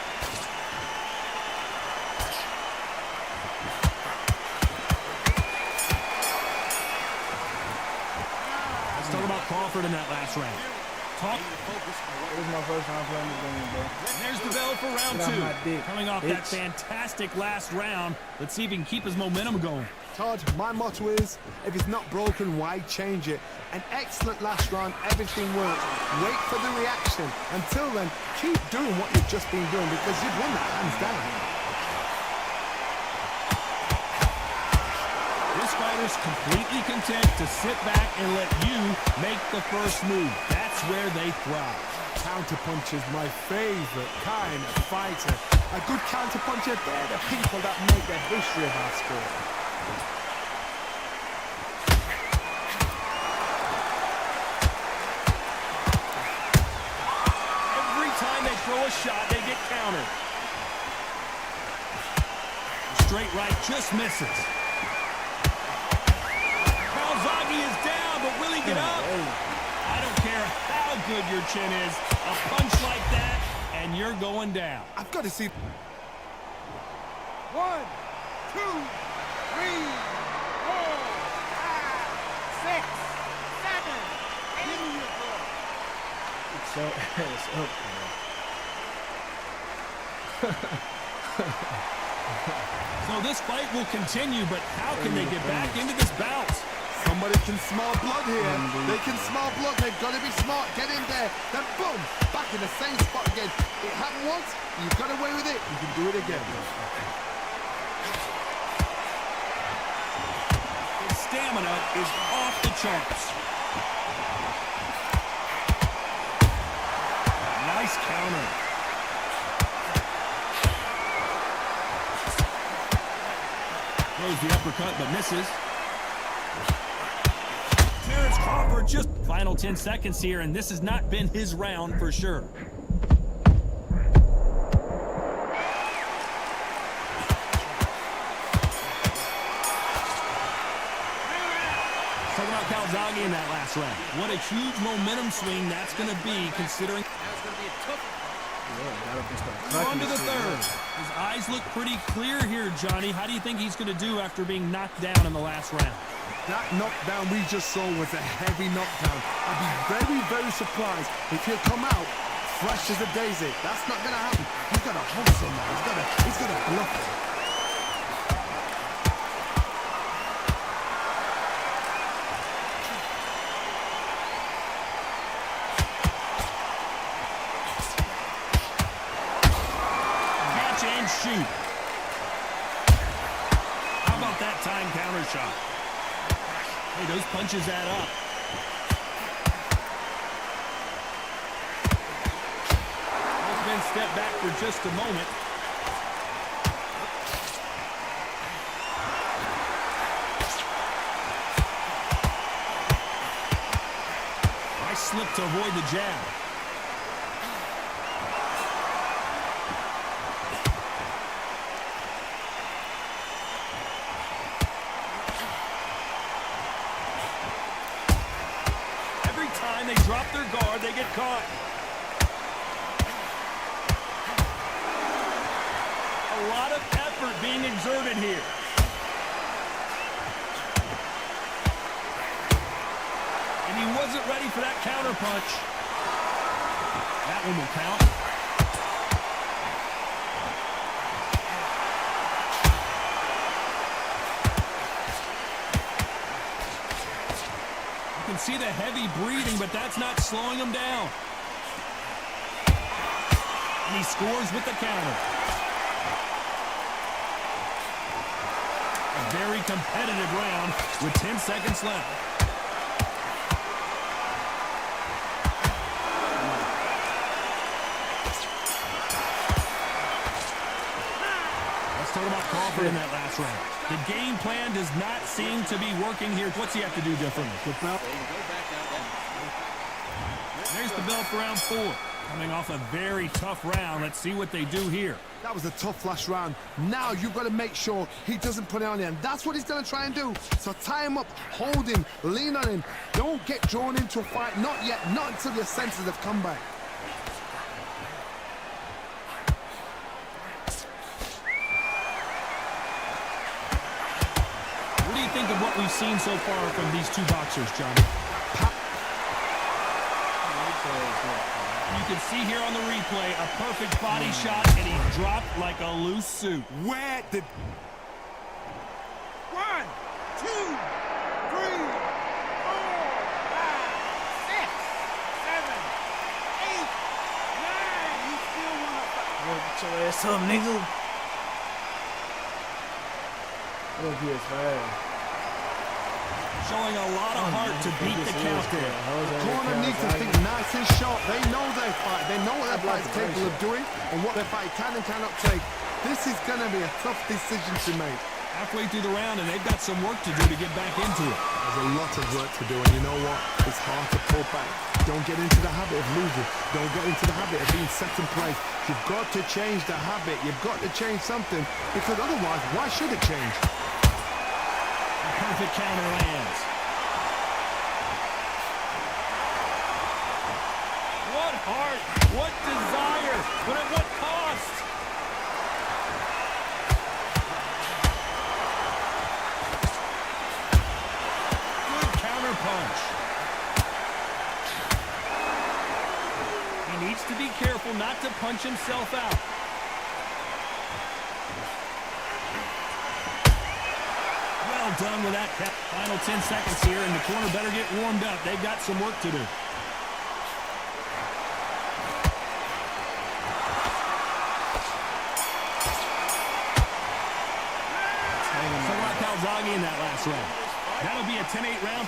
Talk about Crawford in that last round. It was my first time playing this game, bro. And there's the bell for round Get off 2. my dick, Coming off that bitch. fantastic last round. Let's see if he can keep his momentum going. Todd, my motto is, if it's not broken, why change it? An excellent last round, everything worked. Wait for the reaction. Until then, keep doing what you've just been doing because you've won that hands down. This fighter's completely content to sit back and let you make the first move. That's where they thrive. Counterpuncher is my favorite kind of fighter. A good counterpuncher, they're the people that make the history of our sport. Every time they throw a shot, they get countered. Straight right just misses. Calzaghe is down, but will he get up? I don't care how good your chin is. A punch like that, and you're going down. I've got to see. 1, 2, 3, 4, 5, 6, 7, 8. So it's up, So this fight will continue, but how can they get back into this bout? Somebody can smell blood here. They can smell blood. They've got to be smart. Get in there. Then boom, back in the same spot again. It happened once. You got away with it. You can do it again. His stamina is off the charts. Nice counter. Throws the uppercut, but misses. Terrence Crawford just final 10 seconds here, and this has not been his round for sure. Talking about Calzaghe in that last round. What a huge momentum swing that's going to be, considering. On to the third. His eyes look pretty clear here, Johnny. How do you think he's going to do after being knocked down in the last round? That knockdown we just saw was a heavy knockdown. I'd be very, very surprised if he'll come out fresh as a daisy. That's not going to happen. He's got to hustle now. He's got to bluff it. Catch and shoot. How about that time counter shot? Hey, those punches add up. Both men step back for just a moment. Nice slip to avoid the jab. They drop their guard, they get caught. A lot of effort being exerted here. And he wasn't ready for that counter punch. That one will count. You can see the heavy breathing, but that's not slowing him down. And he scores with the counter. A very competitive round with 10 seconds left. Let's talk about Crawford in that last round. The game plan does not seem to be working here. What's he have to do differently? There's the bell for round 4. Coming off a very tough round. Let's see what they do here. That was a tough last round. Now you've got to make sure he doesn't put it on you, and that's what he's going to try and do. So tie him up, hold him, lean on him. Don't get drawn into a fight. Not yet. Not until your senses have come back. What do you think of what we've seen so far from these two boxers, Johnny? You can see here on the replay a perfect body shot, and he dropped like a loose suit. Where did... 1, 2, 3, 4, 5, 6, 7, 8, 9. You still want to fight? Get your ass up, nigga. Look, he is fast. Showing a lot of heart to beat the count there. The corner needs to think nice and sharp. They know they fight. They know what their fight's capable of doing and what their fight can and cannot take. This is going to be a tough decision to make. Halfway through the round, and they've got some work to do to get back into it. There's a lot of work to do, and you know what? It's hard to pull back. Don't get into the habit of losing. Don't get into the habit of being second place. You've got to change the habit. You've got to change something, because otherwise, why should it change? A perfect counter lands. What heart, what desire, but at what cost? Punch. He needs to be careful not to punch himself out. Well done with that. Final 10 seconds here, and the corner better get warmed up. They've got some work to do. So like Calzaghe in that last round. That'll be a 10-8 round.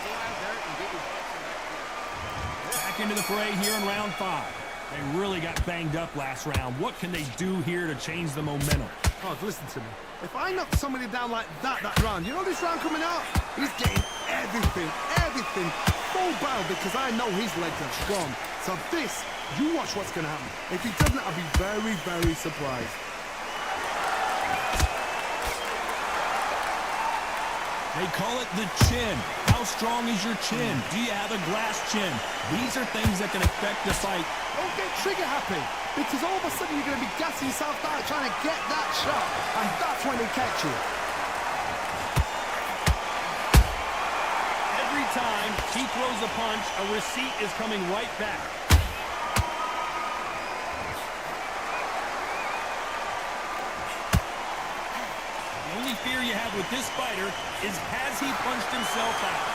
Back into the fray here in round 5. They really got banged up last round. What can they do here to change the momentum? Oh, listen to me. If I knock somebody down like that round, you know this round coming out? He's getting everything, full barrel, because I know his legs are strong. So this, you watch what's going to happen. If he doesn't, I'll be very, very surprised. They call it the chin. How strong is your chin? Do you have a glass chin? These are things that can affect the fight. Don't get trigger happy, because all of a sudden you're going to be gassing yourself out trying to get that shot, and that's when they catch you. Every time he throws a punch, a receipt is coming right back. The only fear you have with this fighter is, has he punched himself out?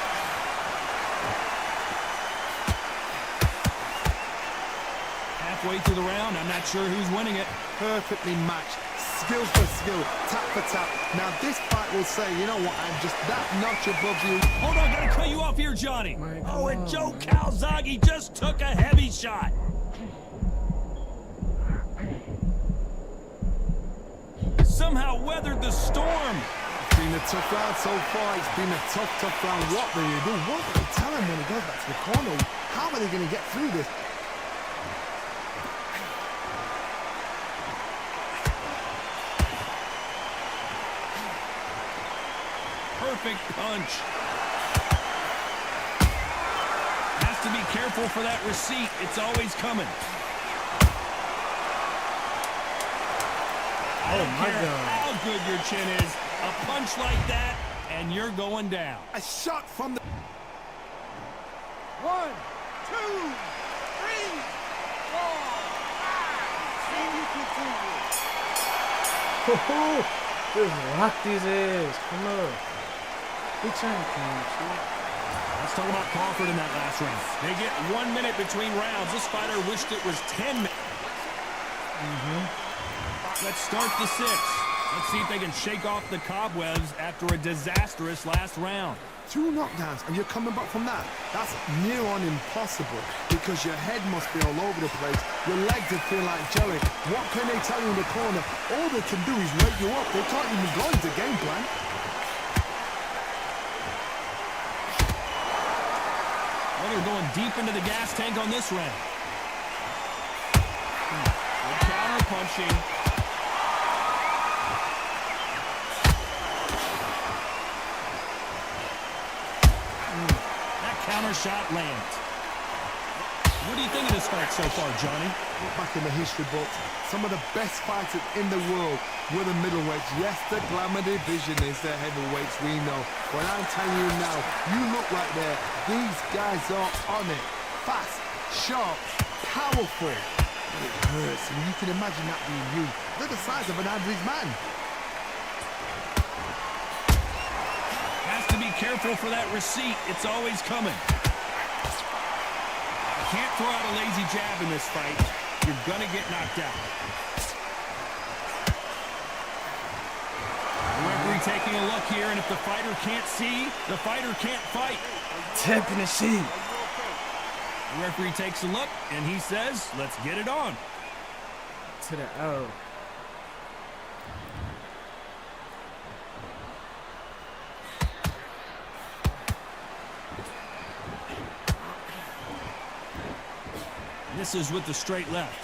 Halfway through the round, I'm not sure who's winning it. Perfectly matched, skill for skill, tap for tap. Now this fight will say, you know what, I'm just that notch above you. Hold on, gotta cut you off here, Johnny. Oh, and Joe Calzaghe just took a heavy shot. Somehow weathered the storm. It's been a tough round so far. It's been a tough round. What will you do? What will you tell him when he goes back to the corner? How are they going to get through this? Perfect punch. Has to be careful for that receipt. It's always coming. I don't care how good your chin is. A punch like that, and you're going down. A shot from the... 1, 2, 3, 4, 5. Can you continue? Just rock these ass. Come on. He trying to come. Let's talk about Crawford in that last round. They get 1 minute between rounds. This fighter wished it was 10 minutes. Let's start the 6. Let's see if they can shake off the cobwebs after a disastrous last round. 2 knockdowns, and you're coming back from that. That's near on impossible, because your head must be all over the place. Your legs would feel like jelly. What can they tell you in the corner? All they can do is wake you up. They can't even go into game plan. Well, they're going deep into the gas tank on this round. Good counter punching. Counter shot lands. What do you think of this fight so far, Johnny? Look back in the history books. Some of the best fighters in the world were the middleweights. Yes, the glamour division is the heavyweights, we know. But I'm telling you now, you look right there. These guys are on it. Fast, sharp, powerful. But it hurts, and you can imagine that being you. They're the size of an average man. To be careful for that receipt. It's always coming. You can't throw out a lazy jab in this fight. You're going to get knocked out. The referee taking a look here, and if the fighter can't see, the fighter can't fight. Tapping the sheet. The referee takes a look, and he says, let's get it on. To the arrow. This is with the straight left.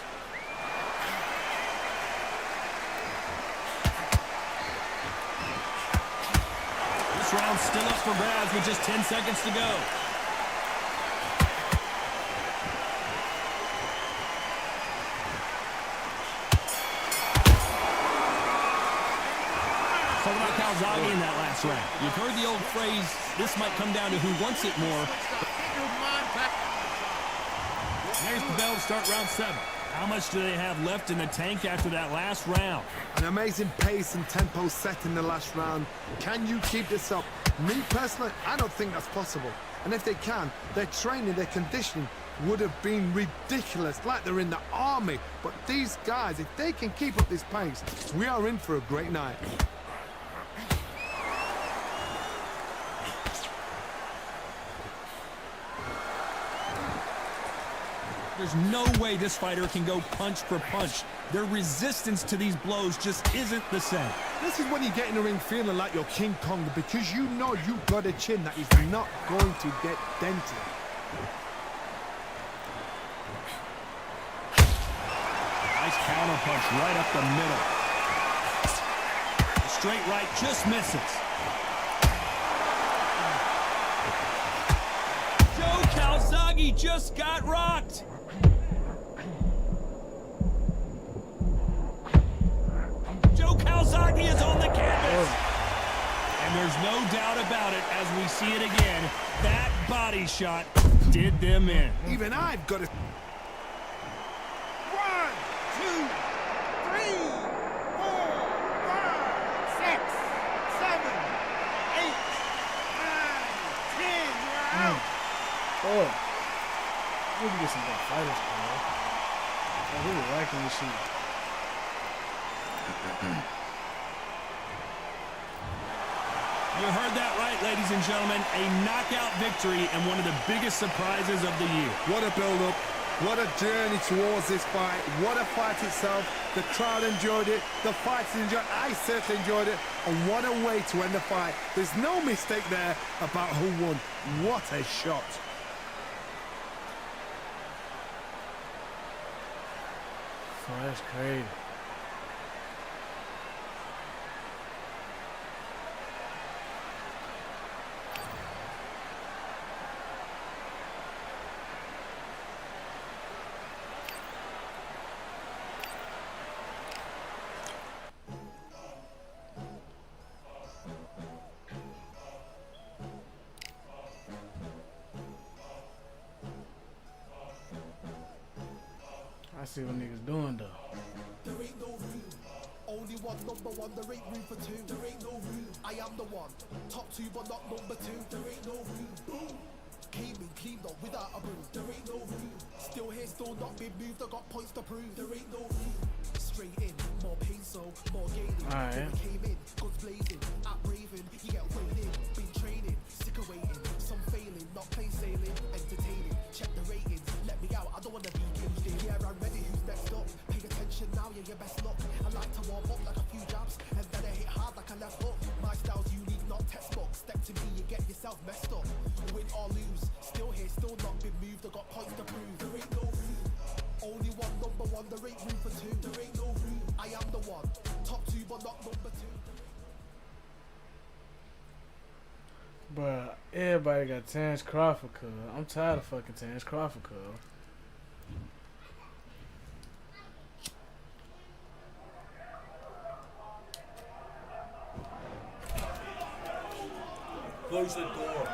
This round's still up for grabs with just 10 seconds to go. Talking about Calzaghe in that last round. You've heard the old phrase, this might come down to who wants it more. There's the bell to start round 7. How much do they have left in the tank after that last round? An amazing pace and tempo set in the last round. Can you keep this up? Me personally, I don't think that's possible. And if they can, their training, their conditioning would have been ridiculous, like they're in the army. But these guys, if they can keep up this pace, we are in for a great night. There's no way this fighter can go punch for punch. Their resistance to these blows just isn't the same. This is when you get in the ring feeling like you're King Kong, because you know you've got a chin that is not going to get dented. Nice counter punch right up the middle. The straight right just misses. Joe Calzaghe just got rocked. Calzaghe is on the canvas. And there's no doubt about it, as we see it again, that body shot did them in. Even I've got to... 1, 2, 3, 4, 5, 6, 7, 8, 9, 10. You're out. Oh. We can get some good fighters, bro. I'm really liking this shit. You heard that right, ladies and gentlemen. A knockout victory and one of the biggest surprises of the year. What a build-up. What a journey towards this fight. What a fight itself. The crowd enjoyed it. The fighters enjoyed it. I certainly enjoyed it. And what a way to end the fight. There's no mistake there about who won. What a shot. Oh, that's crazy. I see what niggas doing though. There ain't no room. Only one, number one. There ain't room for two. There ain't no room. I am the one. Top 2, but not number 2. There ain't no room. Boom. Came in, cleaned up without a broom. There ain't no room. Still here, still not been moved. I got points to prove. There ain't no room. Straight in, more pain, so more gaining. Alright. Came in, guns blazing, at Raven. You get weighed in, been training, sick of waiting. Some failing, not plain sailing, entertaining. Check the ratings, let me out. I don't wanna be caged in. Yeah, I'm ready. Who's next up? Pay attention now, yeah, your best luck. I like to warm up like a few jabs, and then I hit hard like a left hook. My style's unique, not textbook. Step to me, you get yourself messed up. Win or lose, still here, still not been moved. I got points to prove. There ain't no room. Only one, number one. There ain't room for 2. There ain't no room. I am the one. Top 2, but not number 2. Bruh, everybody got Terence Crawford, cuz. I'm tired of fucking Terence Crawford, cuz. Close the door.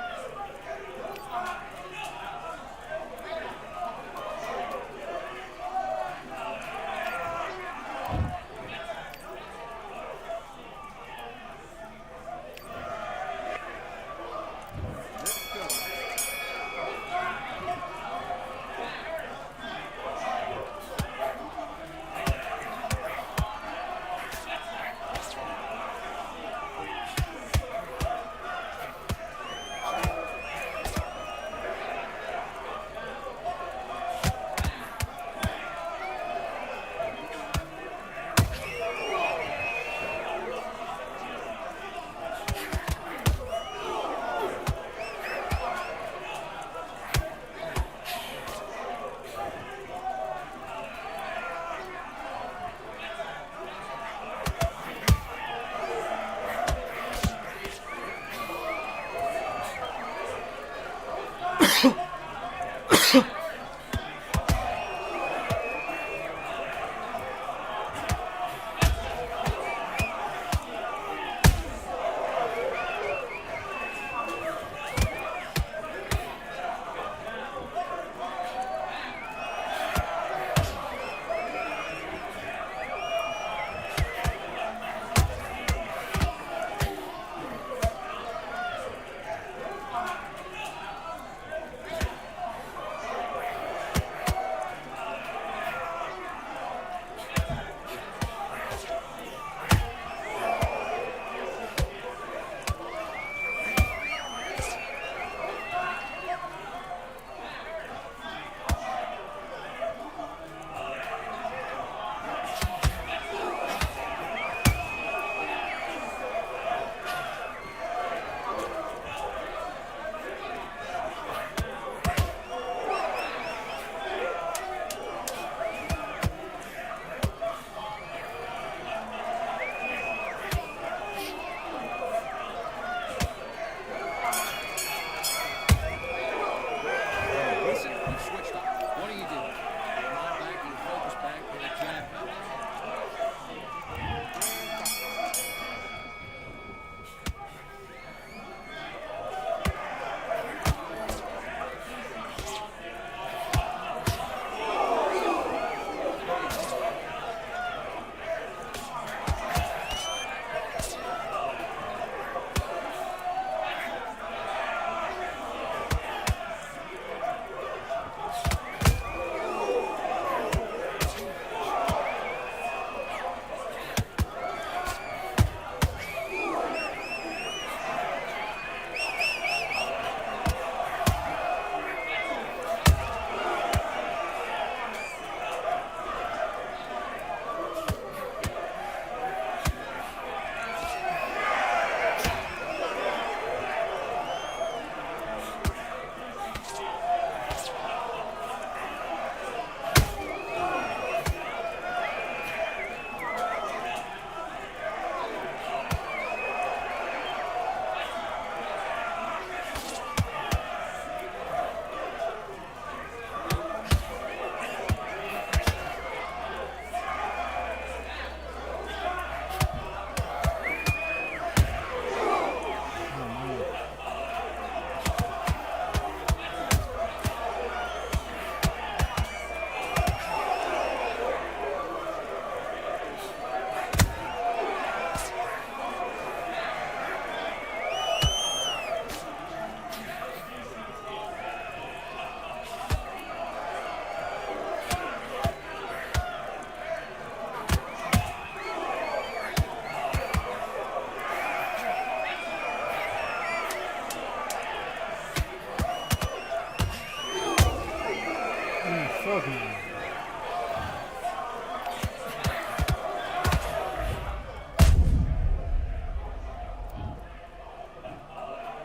Fuck me.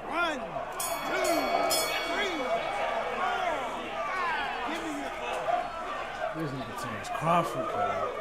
One, two, three, four, five. Give me your ball. This nigga Terrence Crawford, bro.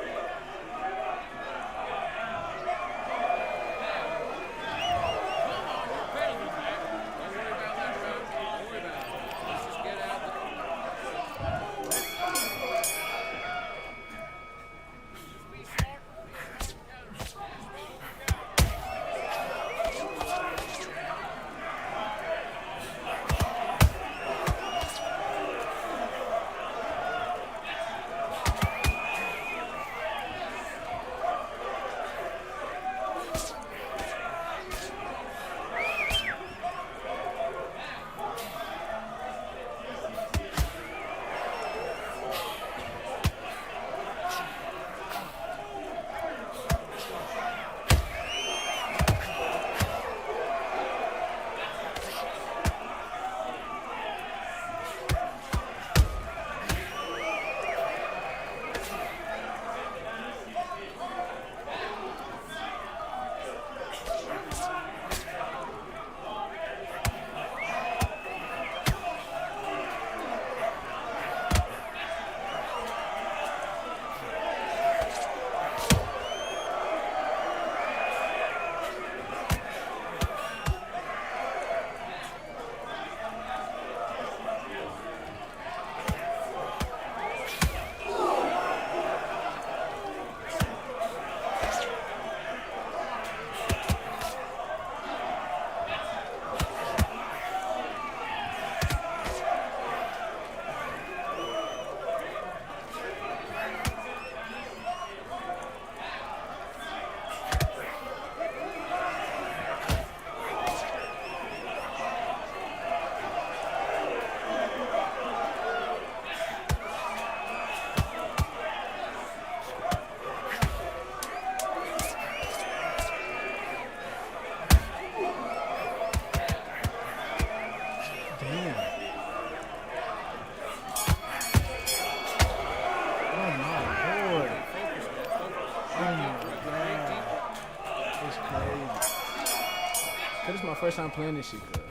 This is my first time playing this shit, cuz.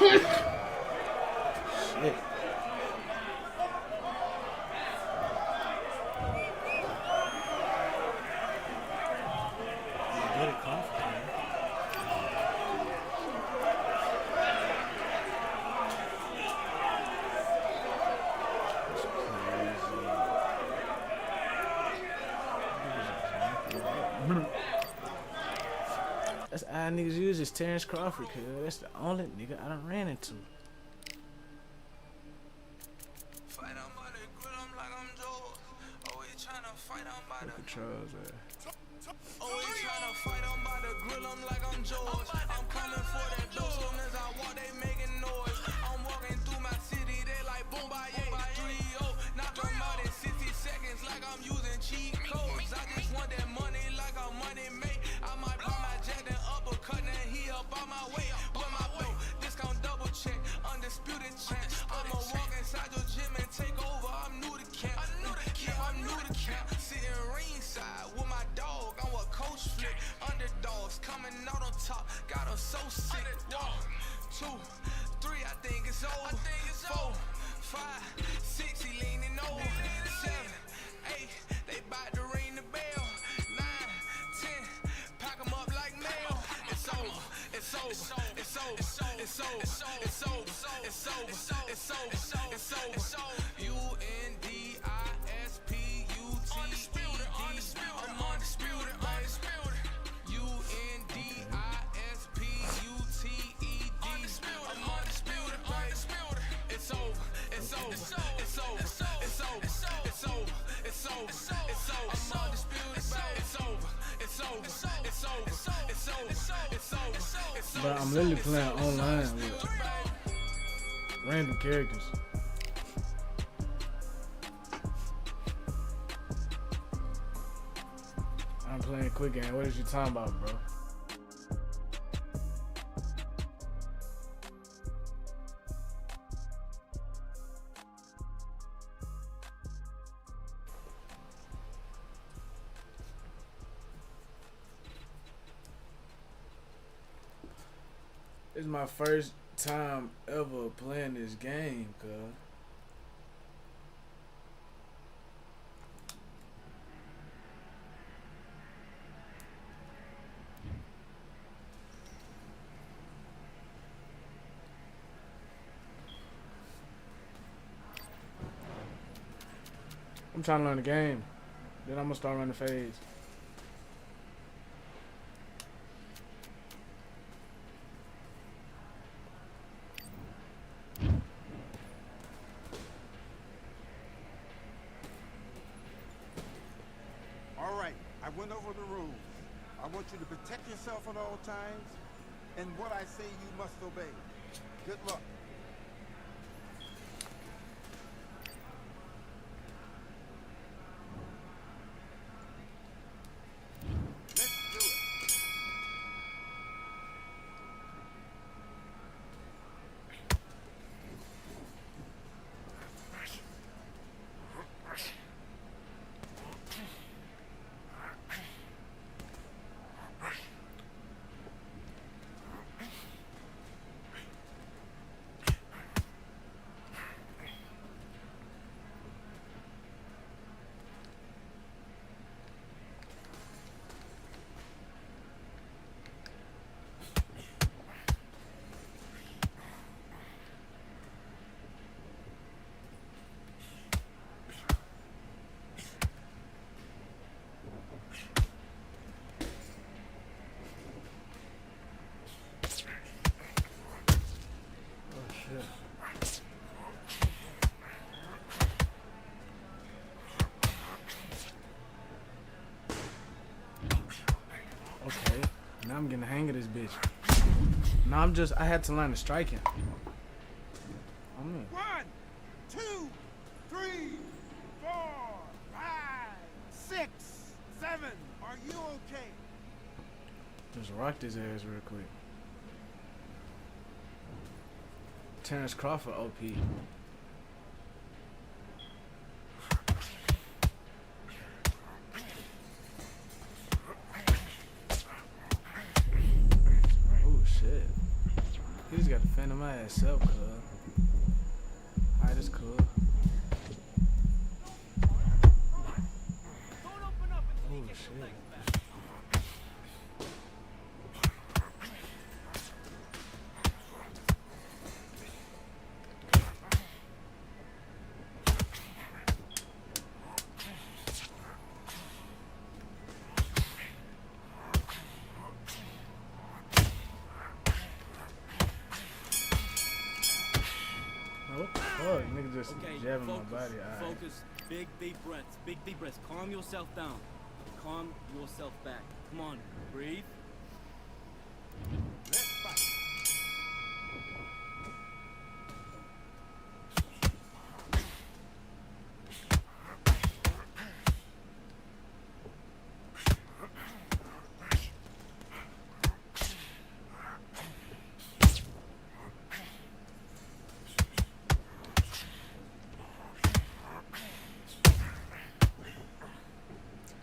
Shit. Get it comfortable. That's all niggas use is Terrence Crawford, cuz that's the only nigga I done ran into. Fight on by the grill, I'm like I'm George. Always tryna fight on by the Controls, Always tryna fight on by the grill, I'm like I'm George. I'm coming for that dough, soon as I walk, they making noise. I'm walking through my city, they like boom by 3-0. Knock 'em out in 60 seconds like I'm using cheat codes. I just want that money like I'm money made. I might buy my jet and uppercut and he up on my way. With my boat, discount double check, undisputed champ. I'ma walk inside your gym and take over. I'm new to camp. Yeah, I'm new to camp. Sitting ringside with my dog. I'm a coach flick. Underdogs coming out on top. Got 'em so sick. 1, 2, 3, I think it's over. 4, 5, 6, he leaning over. 7, 8, they bout to ring the bell. 9, 10, pack 'em up like mail. It's over. It's over. It's over. It's over. It's over. It's over. It's over. It's over. It's over. UNDISPUTED. I'm undisputed. I'm undisputed. It's over. It's over. It's over. It's over. It's over. It's over. It's over. I'm undisputed. It's over. It's over. It's over. It's over. It's over. But I'm literally playing online with random characters. I'm playing quick game. What is you talking about, bro? It's my first time ever playing this game, cuz. I'm trying to learn the game. Then I'm gonna start running phase. All right, I went over the rules. I want you to protect yourself at all times, and what I say you must obey. Good luck. Let's do it. Okay, now I'm getting the hang of this bitch. Now I had to learn the striking. I'm in. 1, 2, 3, 4, 5, 6, 7. Are you okay? Just rock his ass real quick. Terrence Crawford OP. Oh shit. He just got to fend my ass yourself, cuz. Alright, it's cool. Oh, shit. What the fuck? Nigga just Okay, jabbing focus, my body. Alright. focus. Big deep breaths. Big deep breaths. Calm yourself down. Calm yourself back. Come on, breathe. Let's fight.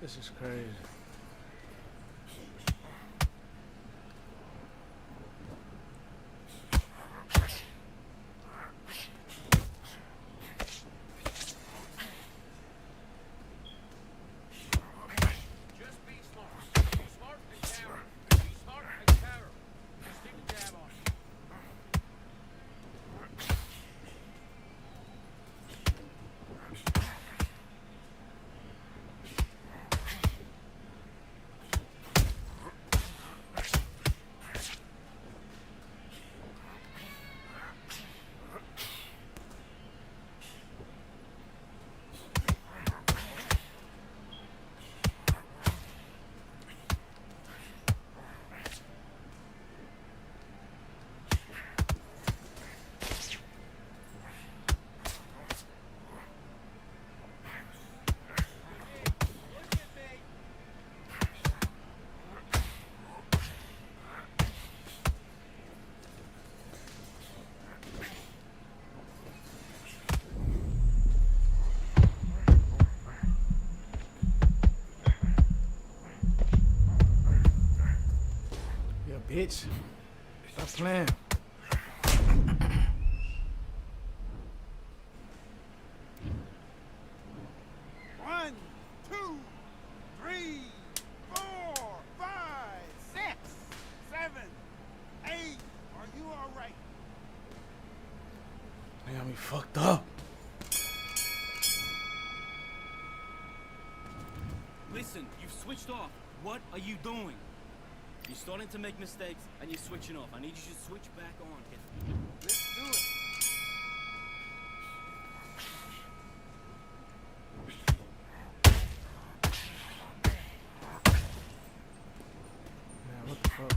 This is crazy. Just be smart. Be smart and counter. Be smart and counter. Just keep the jab on. Yeah, bitch. Stop playing. One, two, three, 4, 5, 6, 7, 8. Are you all right? They got me fucked up. Listen, you've switched off. What are you doing? You're starting to make mistakes and you're switching off. I need you to switch back on. Let's do it. Man, what the fuck?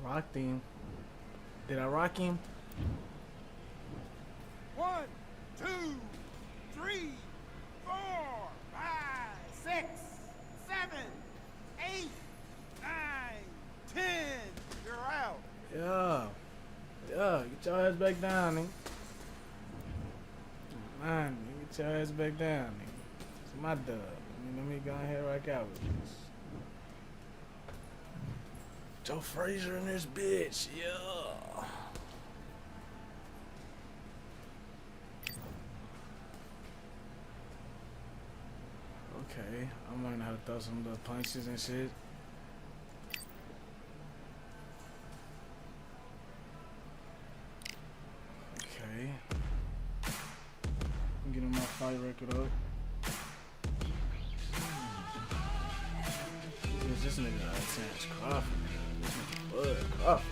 Rocked him. Did I rock him? 1, 2, 3, 4, 5, 6, 7, 8, 9, 10. You're out. Yeah. Yeah, get your ass back down, nigga. Man, get your ass back down, nigga. It's my dub. Let me go ahead and rock out with this. Joe Frazier in this bitch, yeah. Okay, I'm learning how to throw some little punches and shit. Okay. I'm getting my fight record up. This nigga Terrence Crawford. This nigga Bud Crawford.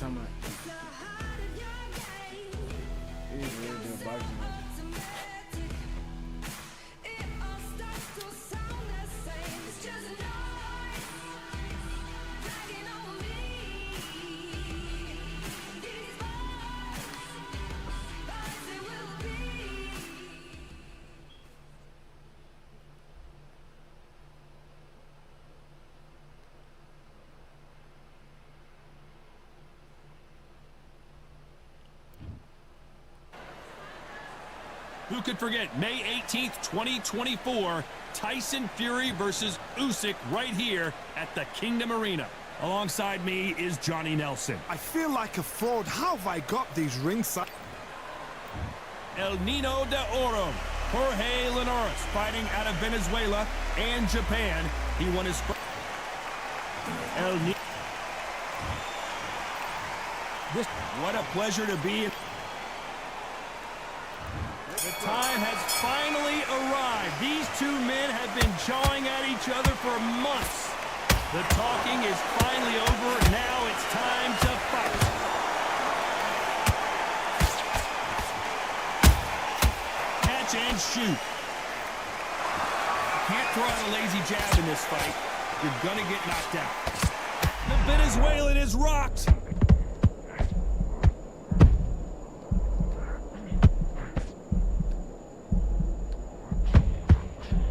talking about. He's really good boxing. Who could forget May 18th, 2024, Tyson Fury versus Usyk right here at the Kingdom Arena. Alongside me is Johnny Nelson. I feel like a fraud. How have I got these ringside? El Nino de Oro, Jorge Linares, fighting out of Venezuela and Japan. He won his first. El Nino. What a pleasure to be in. The time has finally arrived. These two men have been jawing at each other for months. The talking is finally over. Now it's time to fight. Catch and shoot. Can't throw out a lazy jab in this fight. You're gonna get knocked out. The Venezuelan is rocked.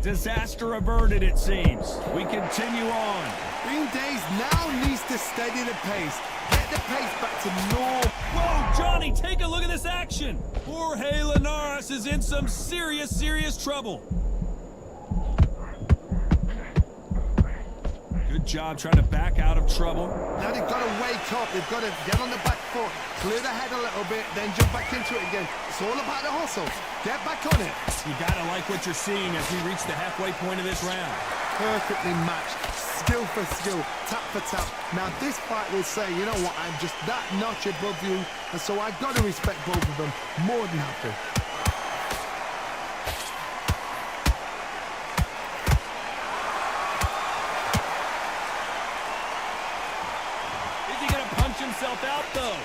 Disaster averted, it seems. We continue on. Green Days now needs to steady the pace. Get the pace back to normal. Whoa, Johnny, take a look at this action. Jorge Linares is in some serious trouble. Good job trying to back out of trouble. Now they've got to wake up. They've got to get on the back foot, clear the head a little bit, then jump back into it again. It's all about the hustle. Get back on it. You gotta like what you're seeing as we reach the halfway point of this round. Perfectly matched, skill for skill, tap for tap. Now this fight will say, you know what, I'm just that notch above you, and so I've got to respect both of them more than happy. Is he gonna punch himself out though?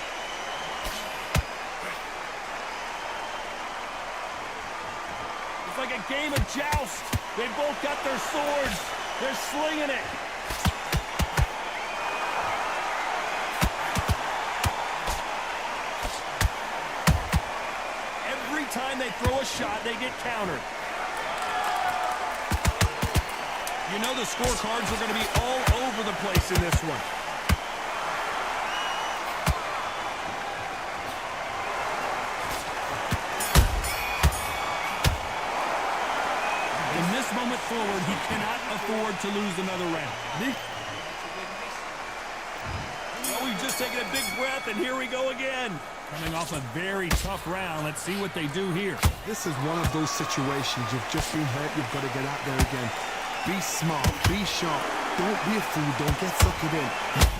It's like a game of joust. They both got their swords. They're slinging it. Every time they throw a shot, they get countered. You know the scorecards are going to be all over the place in this one. From this moment forward, he cannot afford to lose another round. Well, we've just taken a big breath, and here we go again. Coming off a very tough round. Let's see what they do here. This is one of those situations. You've just been hurt. You've got to get out there again. Be smart. Be sharp. Don't be a fool. Don't get suckered in.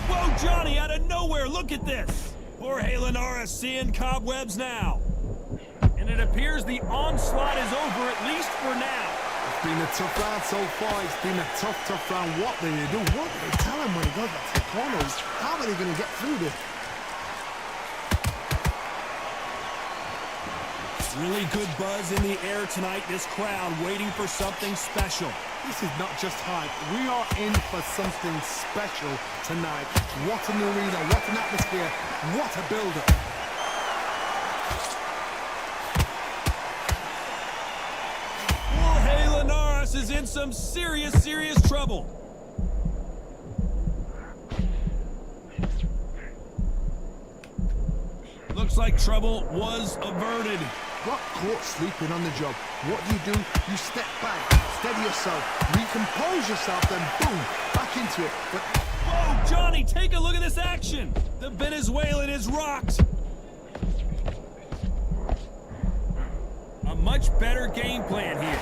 Whoa, Johnny, out of nowhere. Look at this. Jorge Linares seeing cobwebs now. And it appears the onslaught is over, at least for now. It's been a tough round so far. It's been a tough round. What do they do? What do they tell him when he goes back to the corners? How are they going to get through this? Really good buzz in the air tonight. This crowd waiting for something special. This is not just hype. We are in for something special tonight. What an arena. What an atmosphere. What a build-up. Jorge Linares is in some serious trouble. Looks like trouble was averted. Got caught sleeping on the job. What do? You step back, steady yourself, recompose yourself, then boom, back into it. But whoa, Johnny, take a look at this action. The Venezuelan is rocked. A much better game plan here.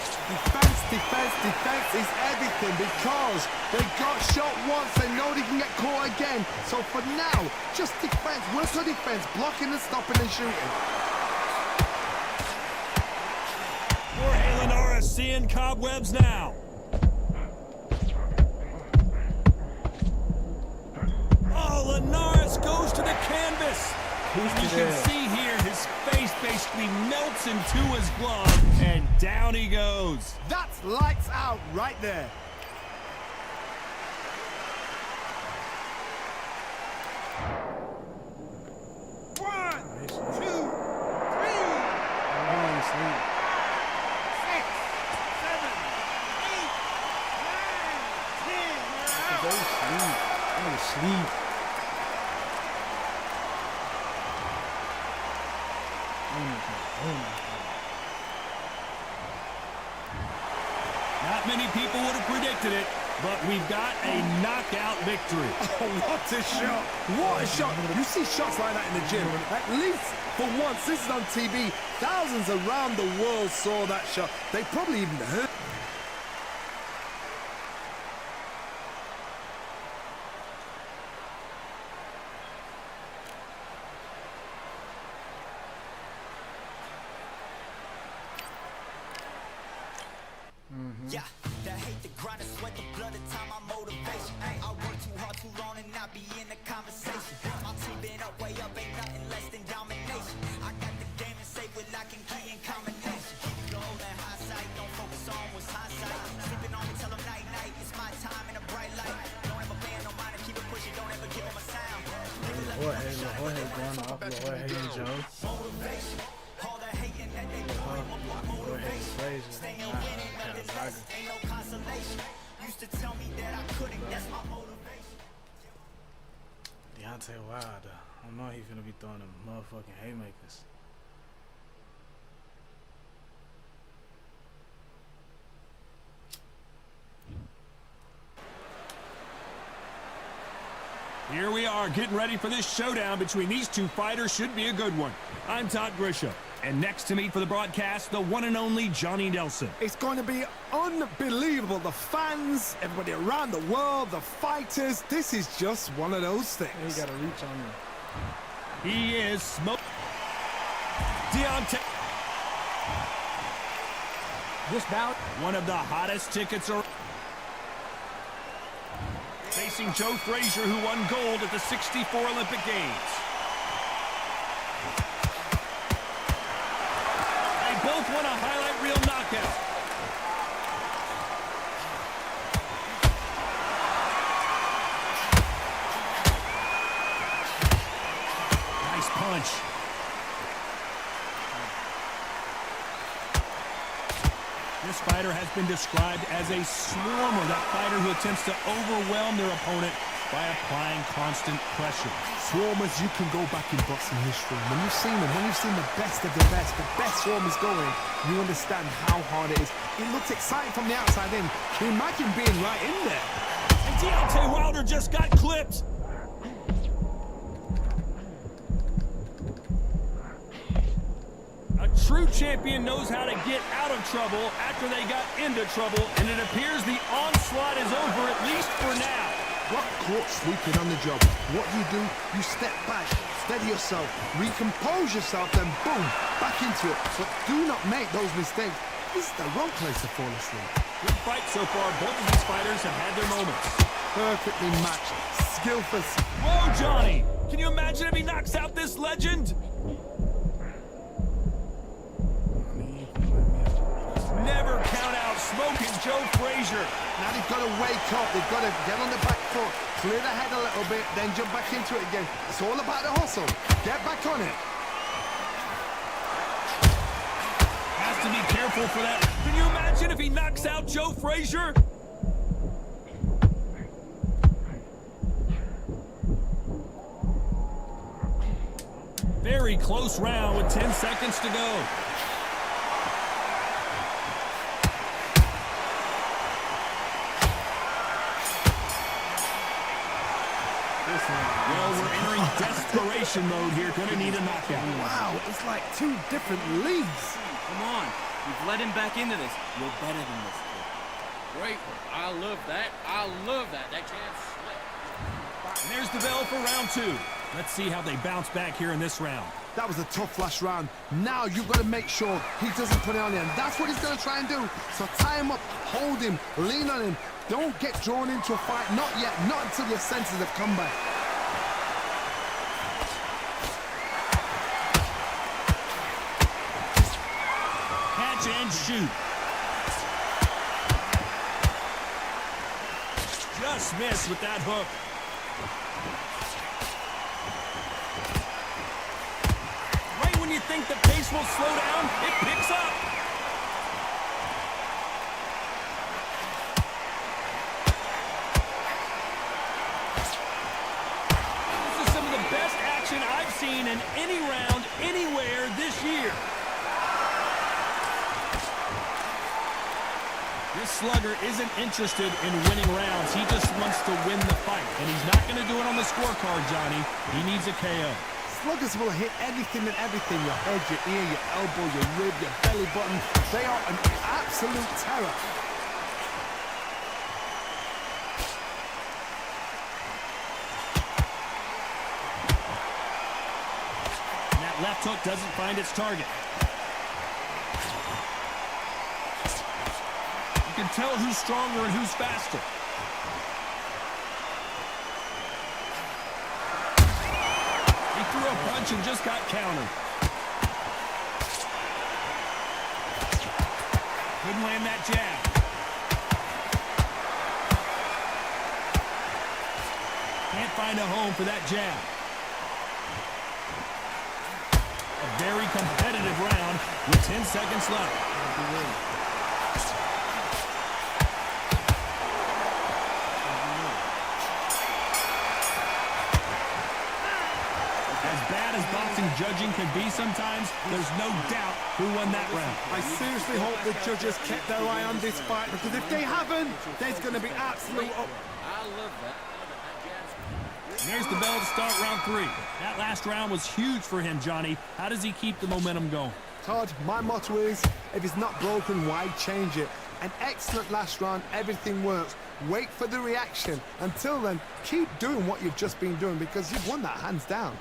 Defense is everything because they got shot once, they know they can get caught again. So for now, just defense, work on defense, blocking and stopping and shooting. Jorge Linares seeing cobwebs now. Oh, Linares goes to the canvas. You can see here his face basically melts into his glove, and down he goes. That's lights out right there. One, two, three, 6, 7, 8, 9, 10. Go to sleep. Go to sleep. Not many people would have predicted it, but we've got a knockout victory. Oh, what a shot. What a shot. You see shots like that in the gym. At least for once, this is on TV. Thousands around the world saw that shot. They probably even heard. Yeah, the hate, the grind, the sweat, the blood, the time, my motivation. I work too hard, too long, and not be in the conversation. My team been up, way up, ain't nothing less than domination. I got the game and safe with lock and key and combination. Keep it low and high sight, don't focus on what's hindsight. Sleeping on me, tell them night, night, it's my time in a bright light. Don't ever bend no mind and keep it pushing, don't ever give them a sound. Jorge going off. Jorge and Joe. Motivation, all the hating that they doing. Jorge Frazier. Staying winning, nothing less, ain't no consolation. Used to tell me that I couldn't, that's my motivation. Deontay Wilder. I don't know he's gonna be throwing them motherfucking haymakers. Here we are getting ready for this showdown between these two fighters. Should be a good one. I'm Todd Grisham, and next to me for the broadcast, the one and only Johnny Nelson. It's going to be unbelievable. The fans, everybody around the world, the fighters. This is just one of those things. He got to reach on you. He is smoke. Deontay. This bout, One of the hottest tickets are facing Joe Frazier, who won gold at the '64 Olympic Games. They both won a highlight reel knockout. Nice punch. This fighter has been described as a swarmer, that fighter who attempts to overwhelm their opponent by applying constant pressure. Swarmers, you can go back in boxing history. When you've seen them, when you've seen the best of the best swarmers going, you understand how hard it is. It looks exciting from the outside in. Can you imagine being right in there? And Deontay Wilder just got clipped. A true champion knows how to get out of trouble after they got into trouble, and it appears the onslaught is over, at least for now. Got caught sleeping on the job. What do? You step back, steady yourself, recompose yourself, then boom, back into it. But do not make those mistakes. This is the wrong place to fall asleep. Good fight so far. Both of these fighters have had their moments. Perfectly matched, skillful. Whoa, Johnny! Can you imagine if he knocks out this legend? Never count out Smoking Joe Frazier. Now they've got to wake up. They've got to get on the back foot, clear the head a little bit, then jump back into it again. It's all about the hustle. Get back on it. Has to be careful for that. Can you imagine if he knocks out Joe Frazier? Very close round with 10 seconds to go. Well, we're entering desperation mode here. Gonna need a knockout. Wow, it's like two different leagues. Come on. You've let him back into this. You're better than this, kid. Great. I love that. I love that. That chance slipped. And there's the bell for round two. Let's see how they bounce back here in this round. That was a tough last round. Now you've got to make sure he doesn't put it on you. And that's what he's going to try and do. So tie him up, hold him, lean on him. Don't get drawn into a fight. Not yet. Not until your senses have come back. shoot. Just missed with that hook. Right when you think the pace will slow down, it picks up. This is some of the best action I've seen in any round, anywhere this year. This slugger isn't interested in winning rounds. He just wants to win the fight. And he's not going to do it on the scorecard, Johnny. He needs a KO. Sluggers will hit anything and everything. Your head, your ear, your elbow, your rib, your belly button. They are an absolute terror. And that left hook doesn't find its target. You can tell who's stronger and who's faster. He threw a punch and just got countered. Couldn't land that jab. Can't find a home for that jab. A very competitive round with 10 seconds left. As boxing judging can be sometimes, there's no doubt who won that round. I seriously hope the judges kept their eye on this fight, because if they haven't, there's going to be absolute... I love that. And there's the bell to start round 3. That last round was huge for him, Johnny. How does he keep the momentum going? Todd, my motto is, if it's not broken, why change it? An excellent last round, everything works. Wait for the reaction. Until then, keep doing what you've just been doing, because you've won that hands down.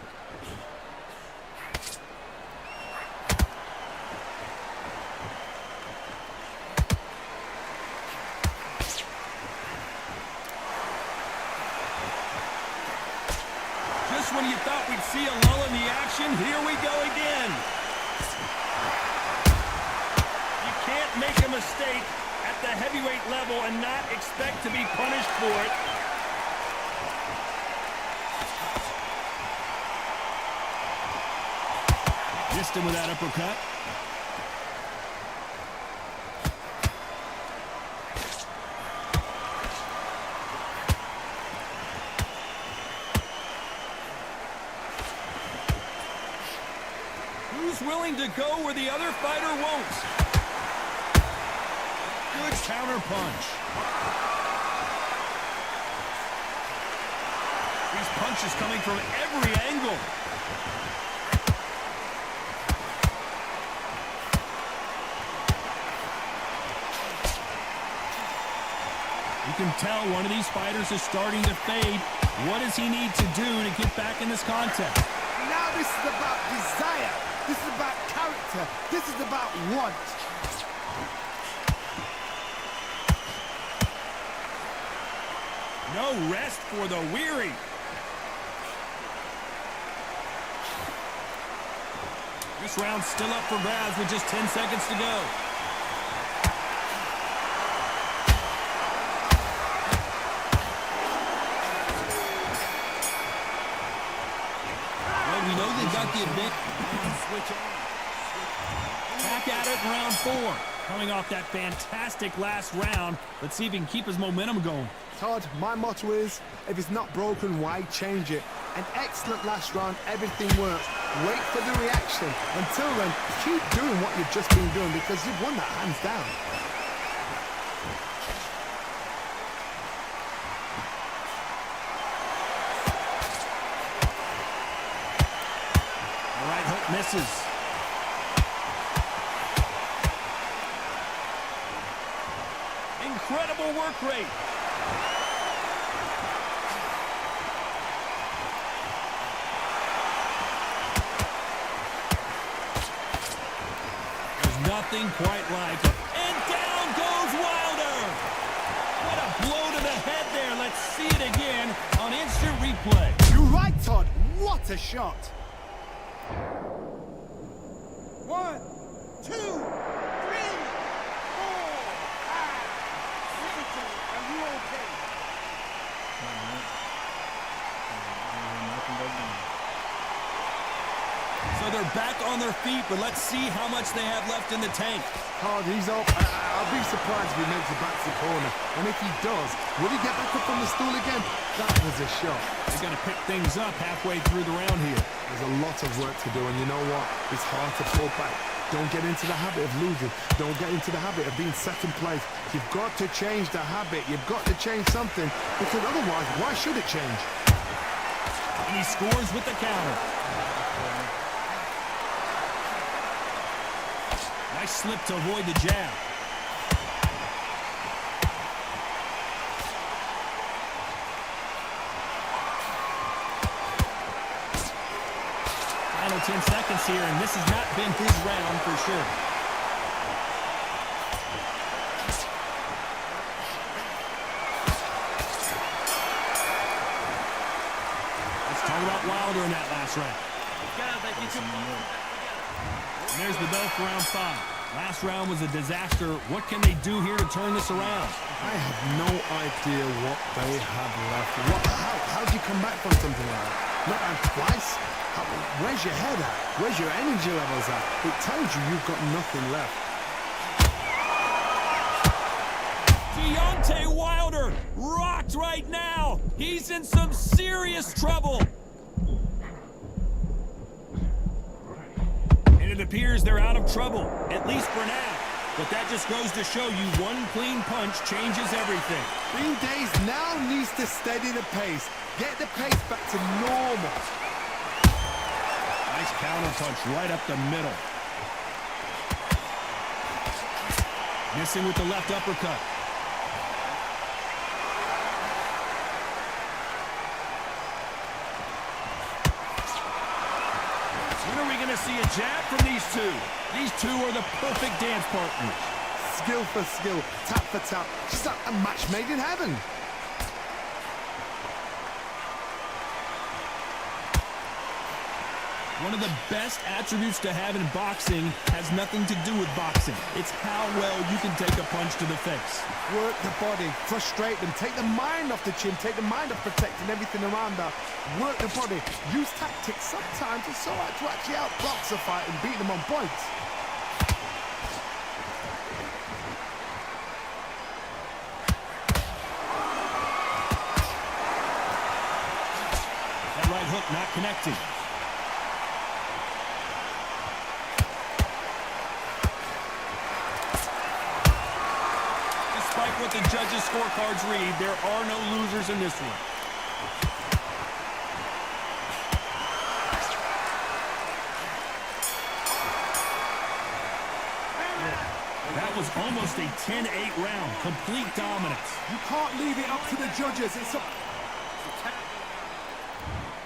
When you thought we'd see a lull in the action, here we go again. You can't make a mistake at the heavyweight level and not expect to be punished for it. Missed him with that uppercut. Willing to go where the other fighter won't. Good counter punch. These punches coming from every angle. You can tell one of these fighters is starting to fade. What does he need to do to get back in this contest? Now this is about desire. This is about character. This is about want. No rest for the weary. This round's still up for grabs with just 10 seconds to go. Well, we know they got the advantage. Back at it in round 4. Coming off that fantastic last round. Let's see if he can keep his momentum going. Todd, my motto is, if it's not broken, why change it? An excellent last round, everything works. Wait for the reaction. Until then, keep doing what you've just been doing, because you've won that hands down. All right, hook misses. Incredible work rate. There's nothing quite like it. And down goes Wilder. What a blow to the head there. Let's see it again on instant replay. You're right, Todd. What a shot. 1, 2, 3, They're back on their feet, but let's see how much they have left in the tank. Hard, he's up. I'll be surprised if he makes it back to the corner. And if he does, will he get back up on the stool again? That was a shot. They're going to pick things up halfway through the round here. There's a lot of work to do, and you know what? It's hard to pull back. Don't get into the habit of losing. Don't get into the habit of being second place. You've got to change the habit. You've got to change something, because otherwise, why should it change? And he scores with the counter. Nice slip to avoid the jab. Final 10 seconds here, and this has not been his round for sure. Let's talk about Wilder in that last round. And there's the bell for round 5. Last round was a disaster. What can they do here to turn this around? I have no idea what they have left. How do you come back from something like that? Not out twice? Where's your head at? Where's your energy levels at? It tells you you've got nothing left. Deontay Wilder rocked right now. He's in some serious trouble. And it appears they're out of trouble, at least for now. But that just goes to show you one clean punch changes everything. Green Days now needs to steady the pace. Get the pace back to normal. Nice counter punch right up the middle. Missing with the left uppercut. When are we going to see a jab from these two? These two are the perfect dance partners. Skill for skill, tap for tap. Just a match made in heaven. One of the best attributes to have in boxing has nothing to do with boxing. It's how well you can take a punch to the face. Work the body, frustrate them, take the mind off the chin, take the mind off protecting everything around that. Work the body, use tactics sometimes. It's so hard to actually outbox a fight and beat them on points. That right hook not connecting. Despite what the judges' scorecards read, there are no losers in this one. That was almost a 10-8 round. Complete dominance. You can't leave it up to the judges.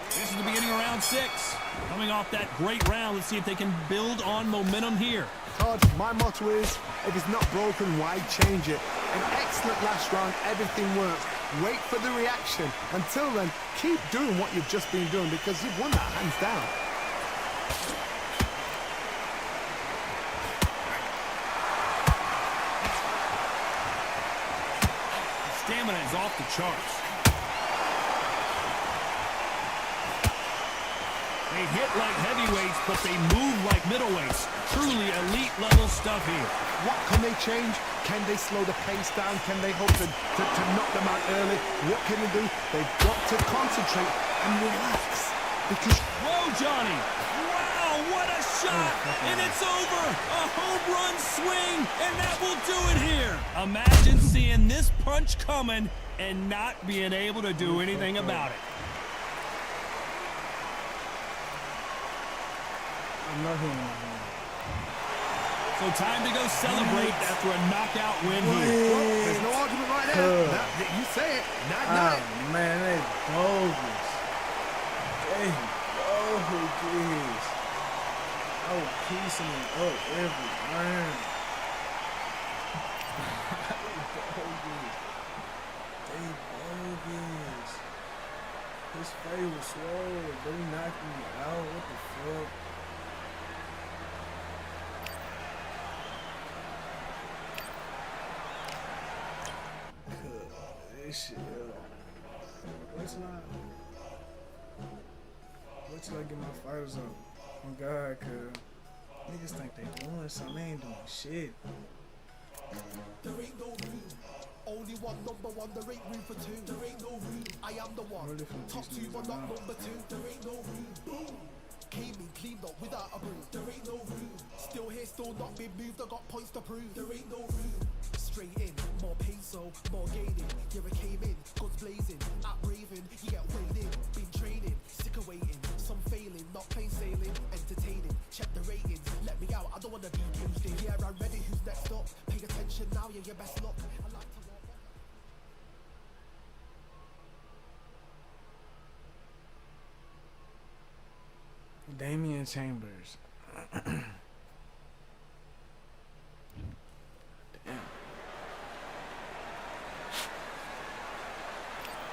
This is the beginning of round 6. Coming off that great round, let's see if they can build on momentum here. Todd, my motto is, if it's not broken, why change it? An excellent last round, everything works. Wait for the reaction. Until then, keep doing what you've just been doing, because you've won that hands down. Stamina is off the charts. They hit like heavyweights, but they move like middleweights. Truly elite level stuff here. What can they change? Can they slow the pace down? Can they hope to knock them out early? What can they do? They've got to concentrate and relax. Because... Whoa, Johnny! Wow, what a shot! And it's over! A home run swing, and that will do it here! Imagine seeing this punch coming and not being able to do anything about it. So time to go celebrate after a knockout win here. Well, there's no argument right there. You say it. Night. Man, they bogus. They bogus. I was piecing them up every round. They bogus. His face was swollen. They knocked me out. What the fuck? This shit, wait till I get my fighters up. Oh God, cuz niggas think they doing something, they ain't doing shit. There ain't no room. Only one number one, there ain't room for two. There ain't no room. I am the one. Really finna Top teach two, but niggas not now. number two. There ain't no room. Boom. Came in, cleaned up without a broom. There ain't no room. Still here, still not been moved. I got points to prove. There ain't no room. Straight in, more peso, more gaining. Yeah, I came in, guns blazing, at raving. You get weighed in, been training, sick of waiting. Some failing, not plain sailing, entertaining. Check the ratings, let me out. I don't wanna be caged in. Yeah, I'm ready. Who's next up? Pay attention now. Yeah, your best luck. I like to walk. Damian Chambers.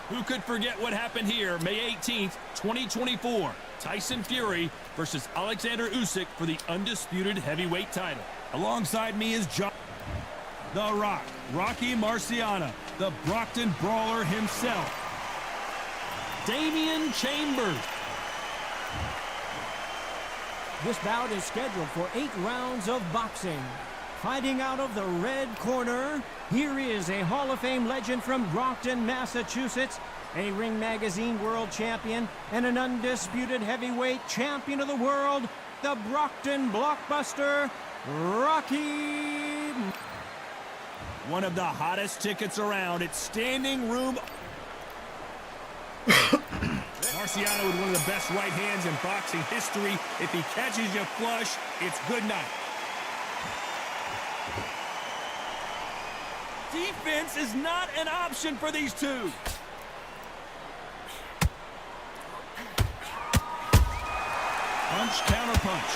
Who could forget what happened here May 18th, 2024? Tyson Fury versus Alexander Usyk for the undisputed heavyweight title. Alongside me is John The Rock, Rocky Marciano, the Brockton Brawler himself, Damian Chambers. This bout is scheduled for 8 rounds of boxing. Fighting out of the red corner, here is a Hall of Fame legend from Brockton, Massachusetts, a Ring Magazine world champion, and an undisputed heavyweight champion of the world, the Brockton Blockbuster, Rocky. One of the hottest tickets around. It's standing room. Marciano with one of the best right hands in boxing history. If he catches you flush, it's good night. Defense is not an option for these two. Punch, counter punch.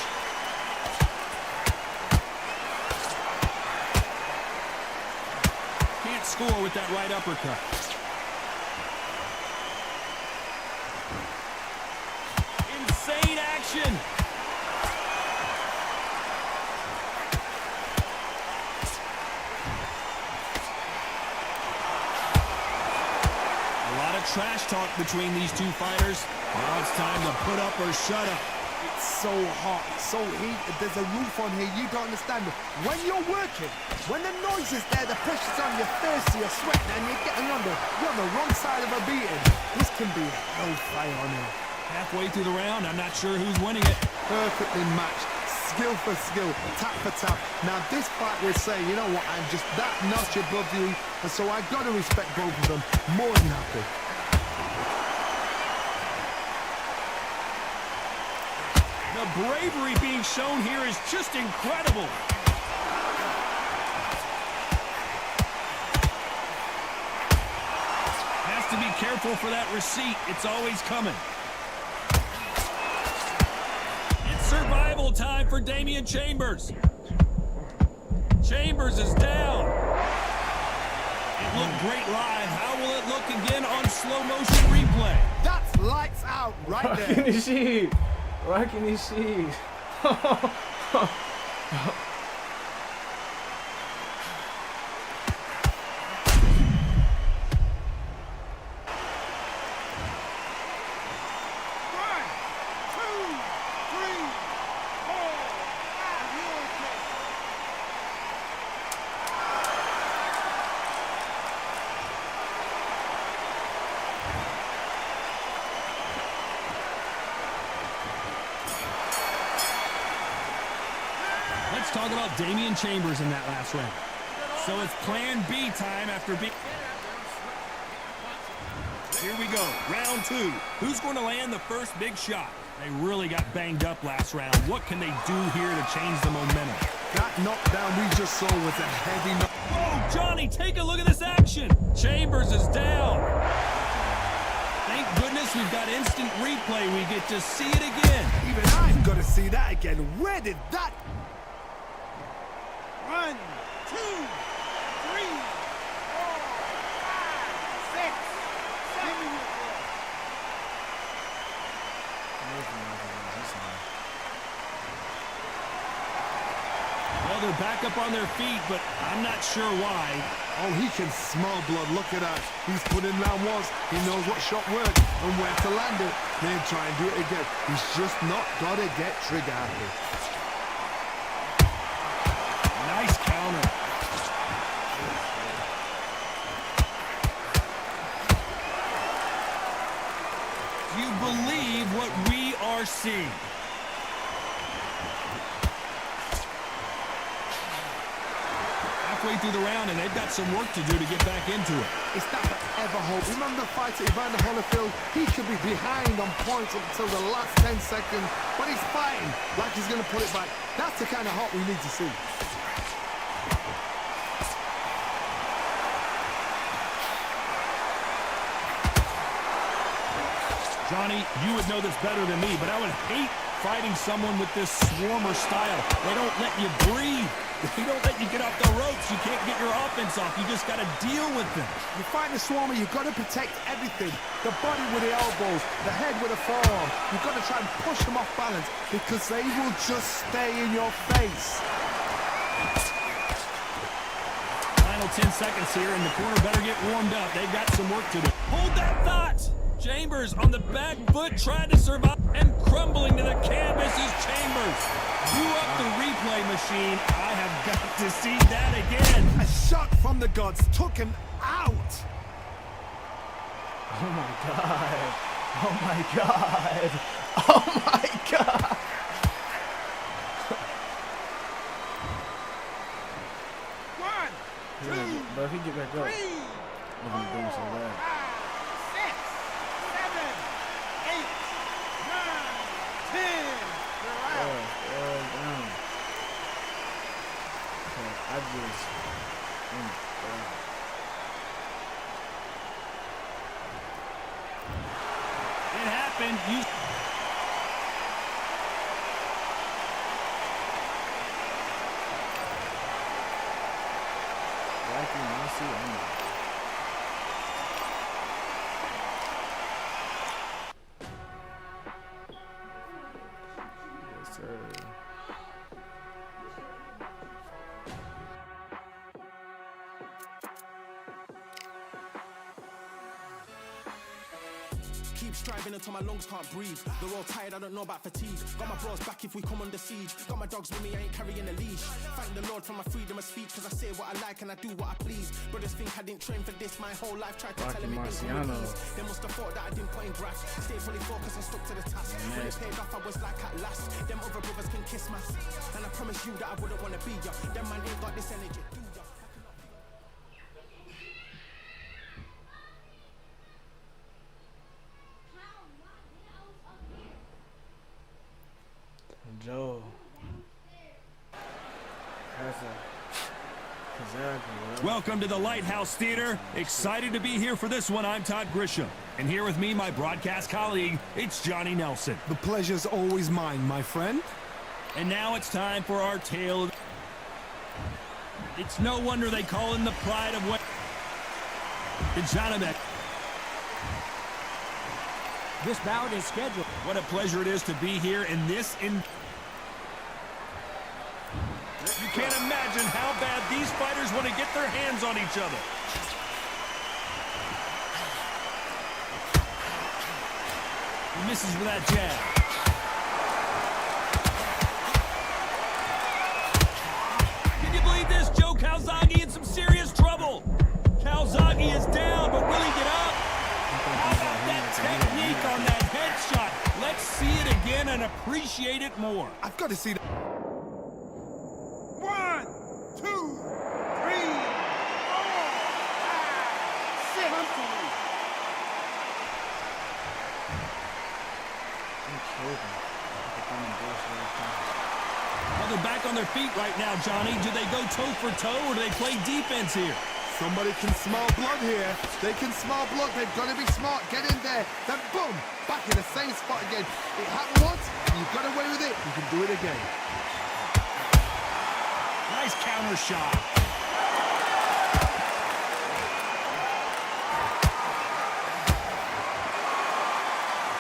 Can't score with that right uppercut. Insane action. A lot of trash talk between these two fighters. Now it's time to put up or shut up. It's so hot, so heated. There's a roof on here. You don't understand it. When you're working, when the noise is there, the pressure's on, you're thirsty, you're sweating, and you're getting under. You're on the wrong side of a beating. This can be hellfire on here. Halfway through the round, I'm not sure who's winning it. Perfectly matched. Skill for skill, tap for tap. Now this fight we're saying, you know what, I'm just that notch above you, and so I got to respect both of them. More than happy. The bravery being shown here is just incredible. Has to be careful for that receipt. It's always coming. It's survival time for Damian Chambers. Chambers is down. It looked great live. How will it look again on slow motion replay? That's lights out right there. Rocking his shit. Rocking his shit. Let's talk about Damian Chambers in that last round. So it's plan B time after B. Here we go, round 2. Who's going to land the first big shot? They really got banged up last round. What can they do here to change the momentum? That knockdown we just saw was a heavy knock. Oh, Johnny, take a look at this action. Chambers is down. Thank goodness we've got instant replay. We get to see it again. Even I've got to see that again. Where did that... 1, 2, 3, 4, 5, 6, 7. Well, they're back up on their feet, but I'm not sure why. Oh, he can smell blood. Look at that. He's putting down once. He knows what shot worked and where to land it. Then try and do it again. He's just not got to get trigger happy. Nice counter. Do you believe what we are seeing? Halfway through the round, and they've got some work to do to get back into it. It's that forever hope. Remember the fight at Evander Holyfield? He could be behind on points until the last 10 seconds, but he's fighting like he's going to put it back. That's the kind of hope we need to see. Johnny, you would know this better than me, but I would hate fighting someone with this swarmer style. They don't let you breathe. They don't let you get off the ropes. You can't get your offense off. You just got to deal with them. You fight the swarmer, you've got to protect everything. The body with the elbows, the head with the forearm. You've got to try and push them off balance because they will just stay in your face. Final 10 seconds here, and the corner better get warmed up. They've got some work to do. Hold that thought! Chambers on the back foot trying to survive and crumbling to the canvas is Chambers. Blew up the replay machine. I have got to see that again. A shot from the gods took him out. Oh my God. Oh my God. Oh my God. One, two, But if he get back up, three, I'm gonna do so bad. 5, 6, 7, 8, 9, 10. You're out. I just, It happened. You. yes, sir. Keep striving until my lungs can't breathe. They're all tired, I don't know about fatigue. Got my bros back if we come under siege. Got my dogs with me, I ain't carrying a leash. Thank the Lord for my freedom of speech, cause I say what I like and I do what I please. Brothers think I didn't train for this my whole life. Tried to tell them it didn't come with ease. They must have thought that I didn't put in graft. Stay fully focused and stuck to the task. When it paid off, I was like at last. Them other brothers can kiss my ass. And I promise you that I wouldn't wanna be ya. Them man ain't got this energy, do ya? Joe. Welcome to the Lighthouse Theater. Excited to be here for this one. I'm Todd Grisham. And here with me, my broadcast colleague, it's Johnny Nelson. The pleasure's always mine, my friend. And now it's time for our tale. It's no wonder they call him the pride of Wales. Janibek. This bout is scheduled. What a pleasure it is to be here in this. You can't imagine how bad these fighters want to get their hands on each other. He misses with that jab. Can you believe this? Joe Calzaghe in some serious trouble. Calzaghe is down, but will he get up? How about that technique on that headshot? Let's see it again and appreciate it more. I've got to see that. 1, 2, 3, 4, 5, 6. Well, they're back on their feet right now, Johnny. Do they go toe for toe or do they play defense here? Somebody can smell blood here. They can smell blood. They've got to be smart. Get in there. Then boom, back in the same spot again. It happened once. You got away with it. You can do it again. Nice counter shot.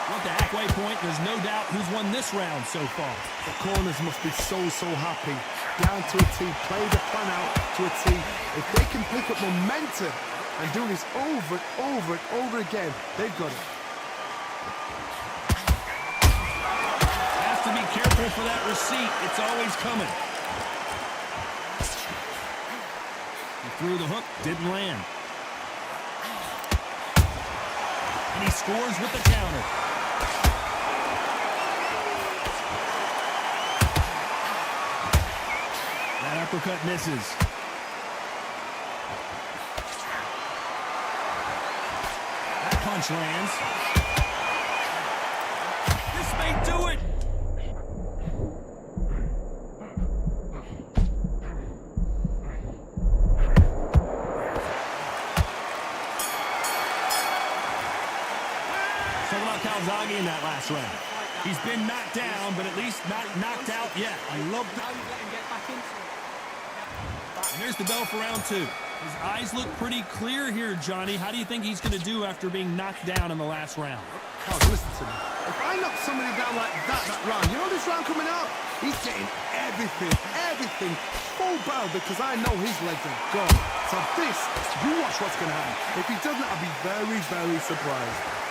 What the heck halfway point. There's no doubt who's won this round so far. The corners must be so happy. Down to a T, play the plan out to a T. If they can pick up momentum and do this over and over again, they've got it. Has to be careful for that receipt. It's always coming. He threw the hook, didn't land. And he scores with the counter. That uppercut misses. That punch lands. This may do it. Calzaghe in that last round. He's been knocked down, but at least not knocked out yet. I love that. And there's the bell for round 2. His eyes look pretty clear here, Johnny. How do you think he's going to do after being knocked down in the last round? Carl, listen to me. If I knock somebody down like that round, you know this round coming up? He's getting everything full barrel because I know his legs are gone. So this, you watch what's going to happen. If he doesn't, I'll be very surprised.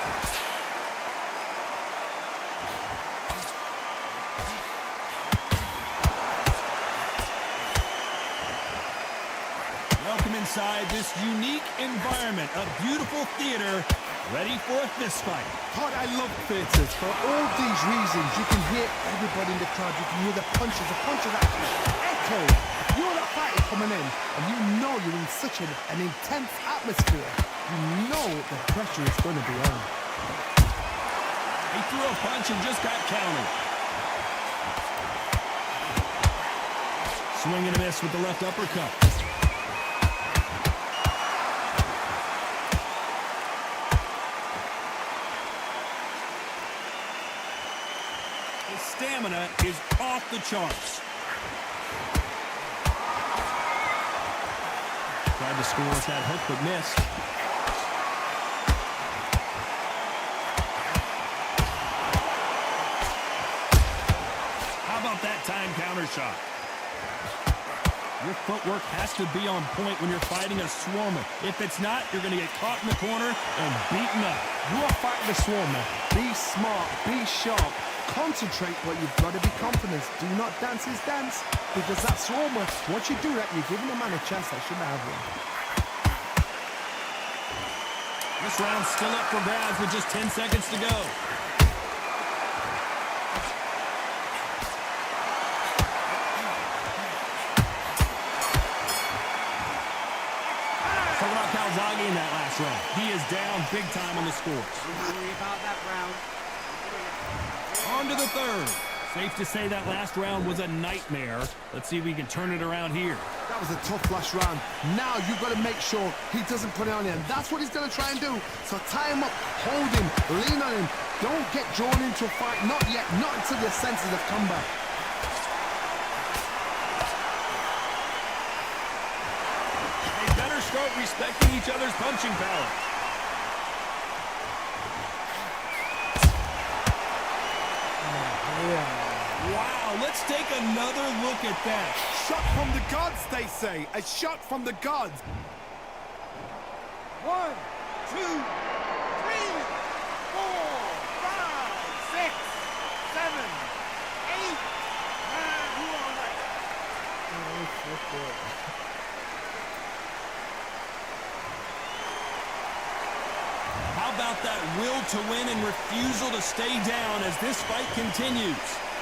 Inside this unique environment, a beautiful theater, ready for a fist fight. Todd, I love theatres. For all these reasons, you can hear everybody in the crowd. You can hear the punches that echo. You're that fighter coming in, and you know you're in such an intense atmosphere. You know the pressure is going to be on. He threw a punch and just got countered. Swing and a miss with the left uppercut. Stamina is off the charts. Tried to score with that hook, but missed. How about that time counter shot? Your footwork has to be on point when you're fighting a Swarmer. If it's not, you're going to get caught in the corner and beaten up. You are fighting a Swarmer. Be smart, be sharp. Concentrate, but you've got to be confident. Do not dance his dance, because that Swarmer, once you do that, you're giving a man a chance that shouldn't have one. This round's still up for grabs with just 10 seconds to go. Talk about Calzaghe in that last round. He is down big time on the scores. Don't worry about that round. On to the third. Safe to say that last round was a nightmare. Let's see if we can turn it around here. That was a tough last round. Now you've got to make sure he doesn't put it on you. And that's what he's going to try and do. So tie him up, hold him, lean on him. Don't get drawn into a fight. Not yet. Not until your senses have come back. They better start respecting each other's punching power. Wow, let's take another look at that. Shot from the gods, they say. A shot from the gods. 1, 2, 3, 4, 5, 6, 7, 8, 9. Who on that? How about that will to win and refusal to stay down as this fight continues?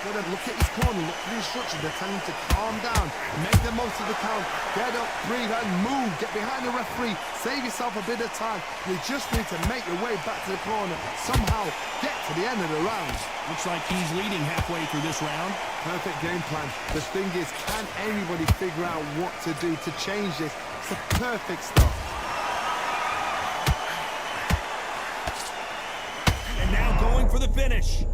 Look at his corner, look at the instructions. They're telling him to calm down, make the most of the count, get up, breathe, and move. Get behind the referee, save yourself a bit of time. You just need to make your way back to the corner. Somehow, get to the end of the round. Looks like he's leading halfway through this round. Perfect game plan. The thing is, can anybody figure out what to do to change this? It's the perfect stuff. And now going for the finish.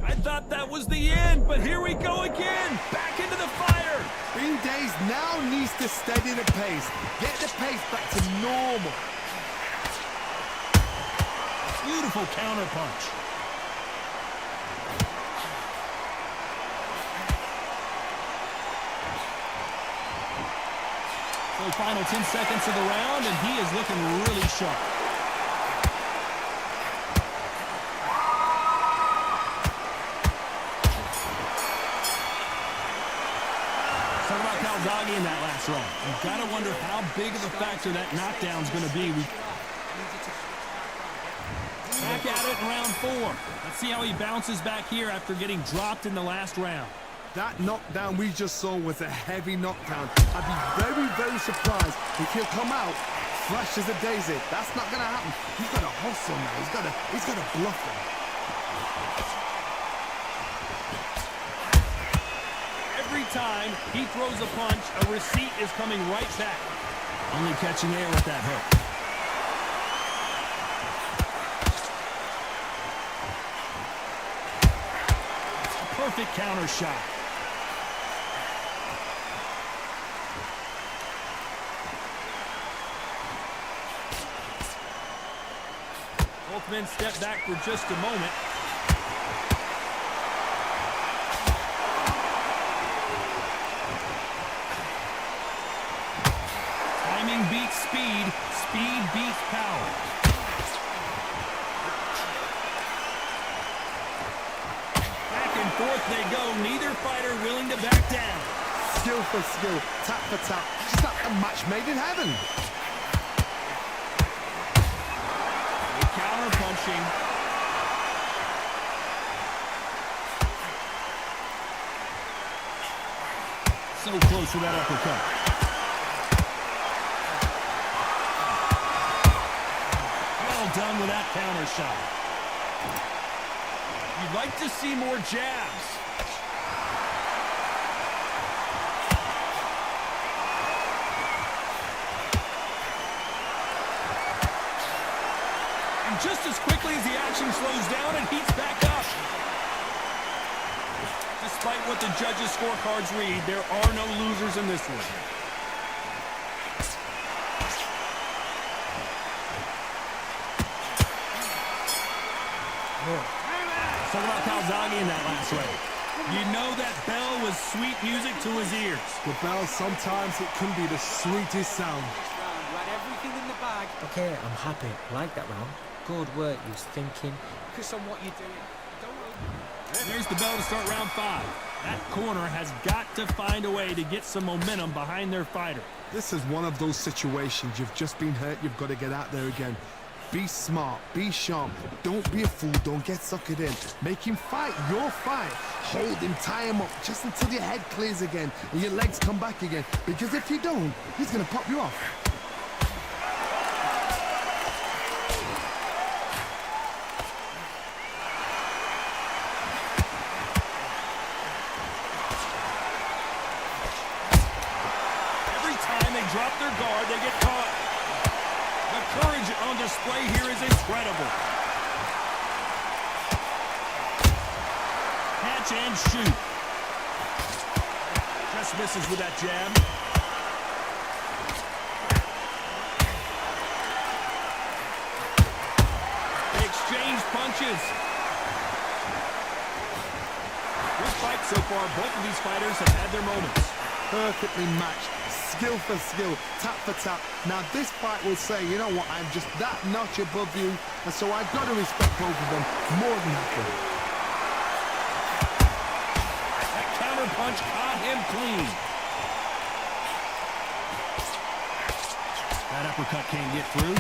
I thought that was the end, but here we go again. Back into the fire. Bean Days now needs to steady the pace. Get the pace back to normal. powerful counter punch. So final 10 seconds of the round, and he is looking really sharp. Talk about Calzaghe in that last round. You've got to wonder how big of a factor that knockdown is going to be. Back at it in round 4. Let's see how he bounces back here after getting dropped in the last round. That knockdown we just saw was a heavy knockdown. I'd be very, very surprised if he'll come out fresh as a daisy. That's not going to happen. He's got to hustle now. He's got to bluff him. Every time he throws a punch, a receipt is coming right back. Only catching air with that hook. Perfect counter shot. Both men step back for just a moment. Timing beats speed. Speed beats power. Forth they go, neither fighter willing to back down. Skill for skill, tap for tap. Just like a match made in heaven. Counter punching. So close with that uppercut. Well done with that counter shot. You'd like to see more jabs. And just as quickly as the action slows down, it heats back up. Despite what the judges' scorecards read, there are no losers in this one. Talk about Calzaghe in that last round. You know that bell was sweet music to his ears. The bell, sometimes it can be the sweetest sound. Everything in the bag. Okay, I'm happy. Like that round. Good work, you was thinking. Focus on what you're doing. Don't worry. There's the bell to start round 5. That corner has got to find a way to get some momentum behind their fighter. This is one of those situations. You've just been hurt. You've got to get out there again. Be smart, be sharp, don't be a fool, don't get suckered in. Make him fight your fight. Hold him, tie him up, just until your head clears again and your legs come back again. Because if you don't, he's gonna pop you off. Every time they drop their guard, they get caught. The courage on display here is incredible. Catch and shoot. Just misses with that jab. They exchange punches. Good fight so far. Both of these fighters have had their moments. Perfectly matched. Skill for skill, tap for tap. Now this fight will say, you know what, I'm just that notch above you, and so I've got to respect both of them more than happy. That counter punch caught him clean. That uppercut can't get through.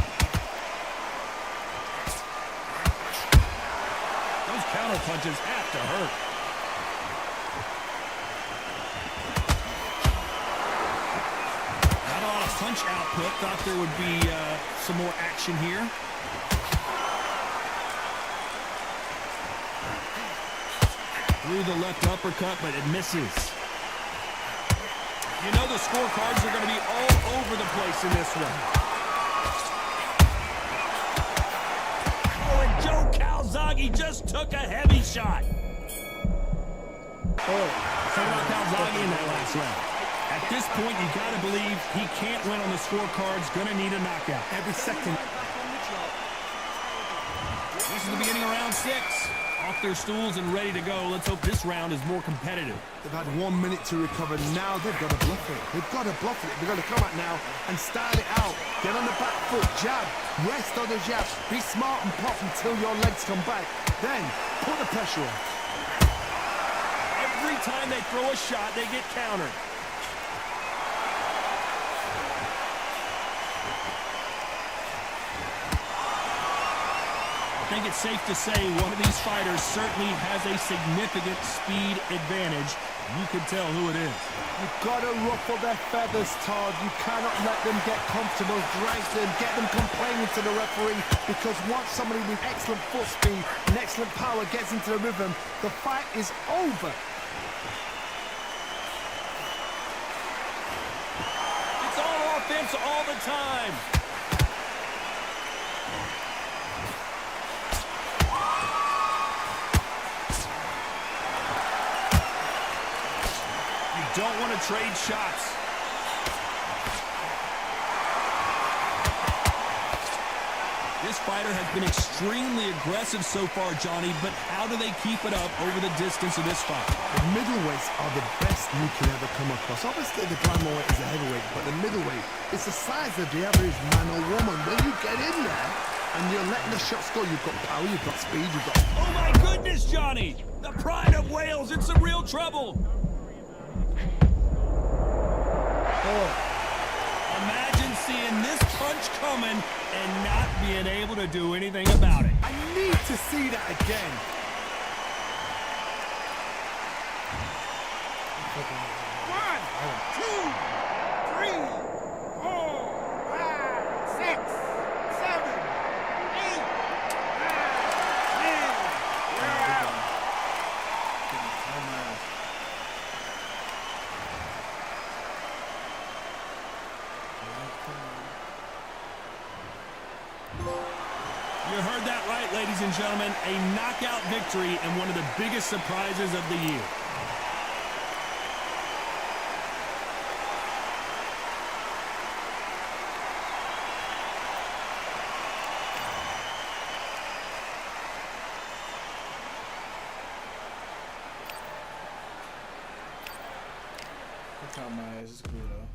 Those counter punches have to hurt. Punch output. Thought there would be some more action here. Threw the left uppercut, but it misses. You know the scorecards are going to be all over the place in this one. Oh, and Joe Calzaghe just took a heavy shot. Oh, talk about Calzaghe in that last round. At this point, you got to believe he can't win on the scorecards. Going to need a knockout. Every second. This is the beginning of round 6. Off their stools and ready to go. Let's hope this round is more competitive. They've had 1 minute to recover. Now they've got to bluff it. They've got to bluff it. They've got to come out now and style it out. Get on the back foot, jab, rest on the jab. Be smart and pop until your legs come back. Then put the pressure on. Every time they throw a shot, they get countered. I think it's safe to say one of these fighters certainly has a significant speed advantage. You can tell who it is. You've got to ruffle their feathers, Todd. You cannot let them get comfortable, drag them, get them complaining to the referee, because once somebody with excellent foot speed and excellent power gets into the rhythm, the fight is over. It's all offense all the time. Don't want to trade shots. This fighter has been extremely aggressive so far, Johnny, but how do they keep it up over the distance of this fight? The middleweights are the best you can ever come across. Obviously, the bantamweight is a heavyweight, but the middleweight is the size of the average man or woman. When you get in there and you're letting the shots go, you've got power, you've got speed, you've got... Oh, my goodness, Johnny! The pride of Wales, it's some real trouble. Imagine seeing this punch coming and not being able to do anything about it. I need to see that again. One, 2, 3, 4, 5, 6, 7, 8, 9, 10. You're out. You heard that right, ladies and gentlemen. A knockout victory and one of the biggest surprises of the year. Look how my ass is cool though.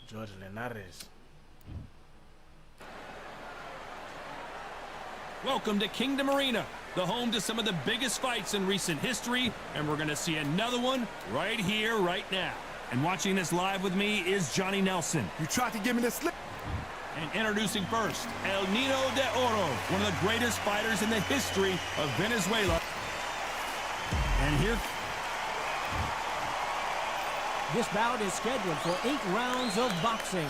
George Linares. Welcome to Kingdom Arena, the home to some of the biggest fights in recent history, and we're going to see another one right here, right now. And watching this live with me is Johnny Nelson. You tried to give me the slip. And introducing first, El Nino de Oro, one of the greatest fighters in the history of Venezuela. And here... This bout is scheduled for 8 rounds of boxing.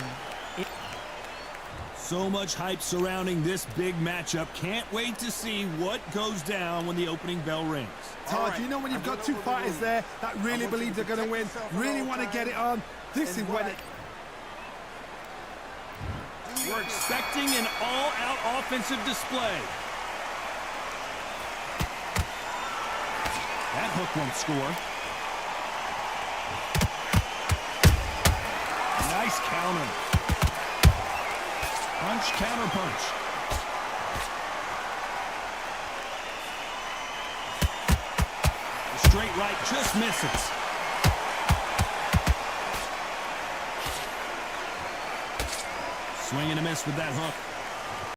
So much hype surrounding this big matchup. Can't wait to see what goes down when the opening bell rings. Todd, you know when you've got two fighters there that really believe they're going to win, really want to get it on, this is when it... We're expecting an all-out offensive display. That hook won't score. Nice counter. Punch, counter punch. The straight right just misses. Swing and a miss with that hook.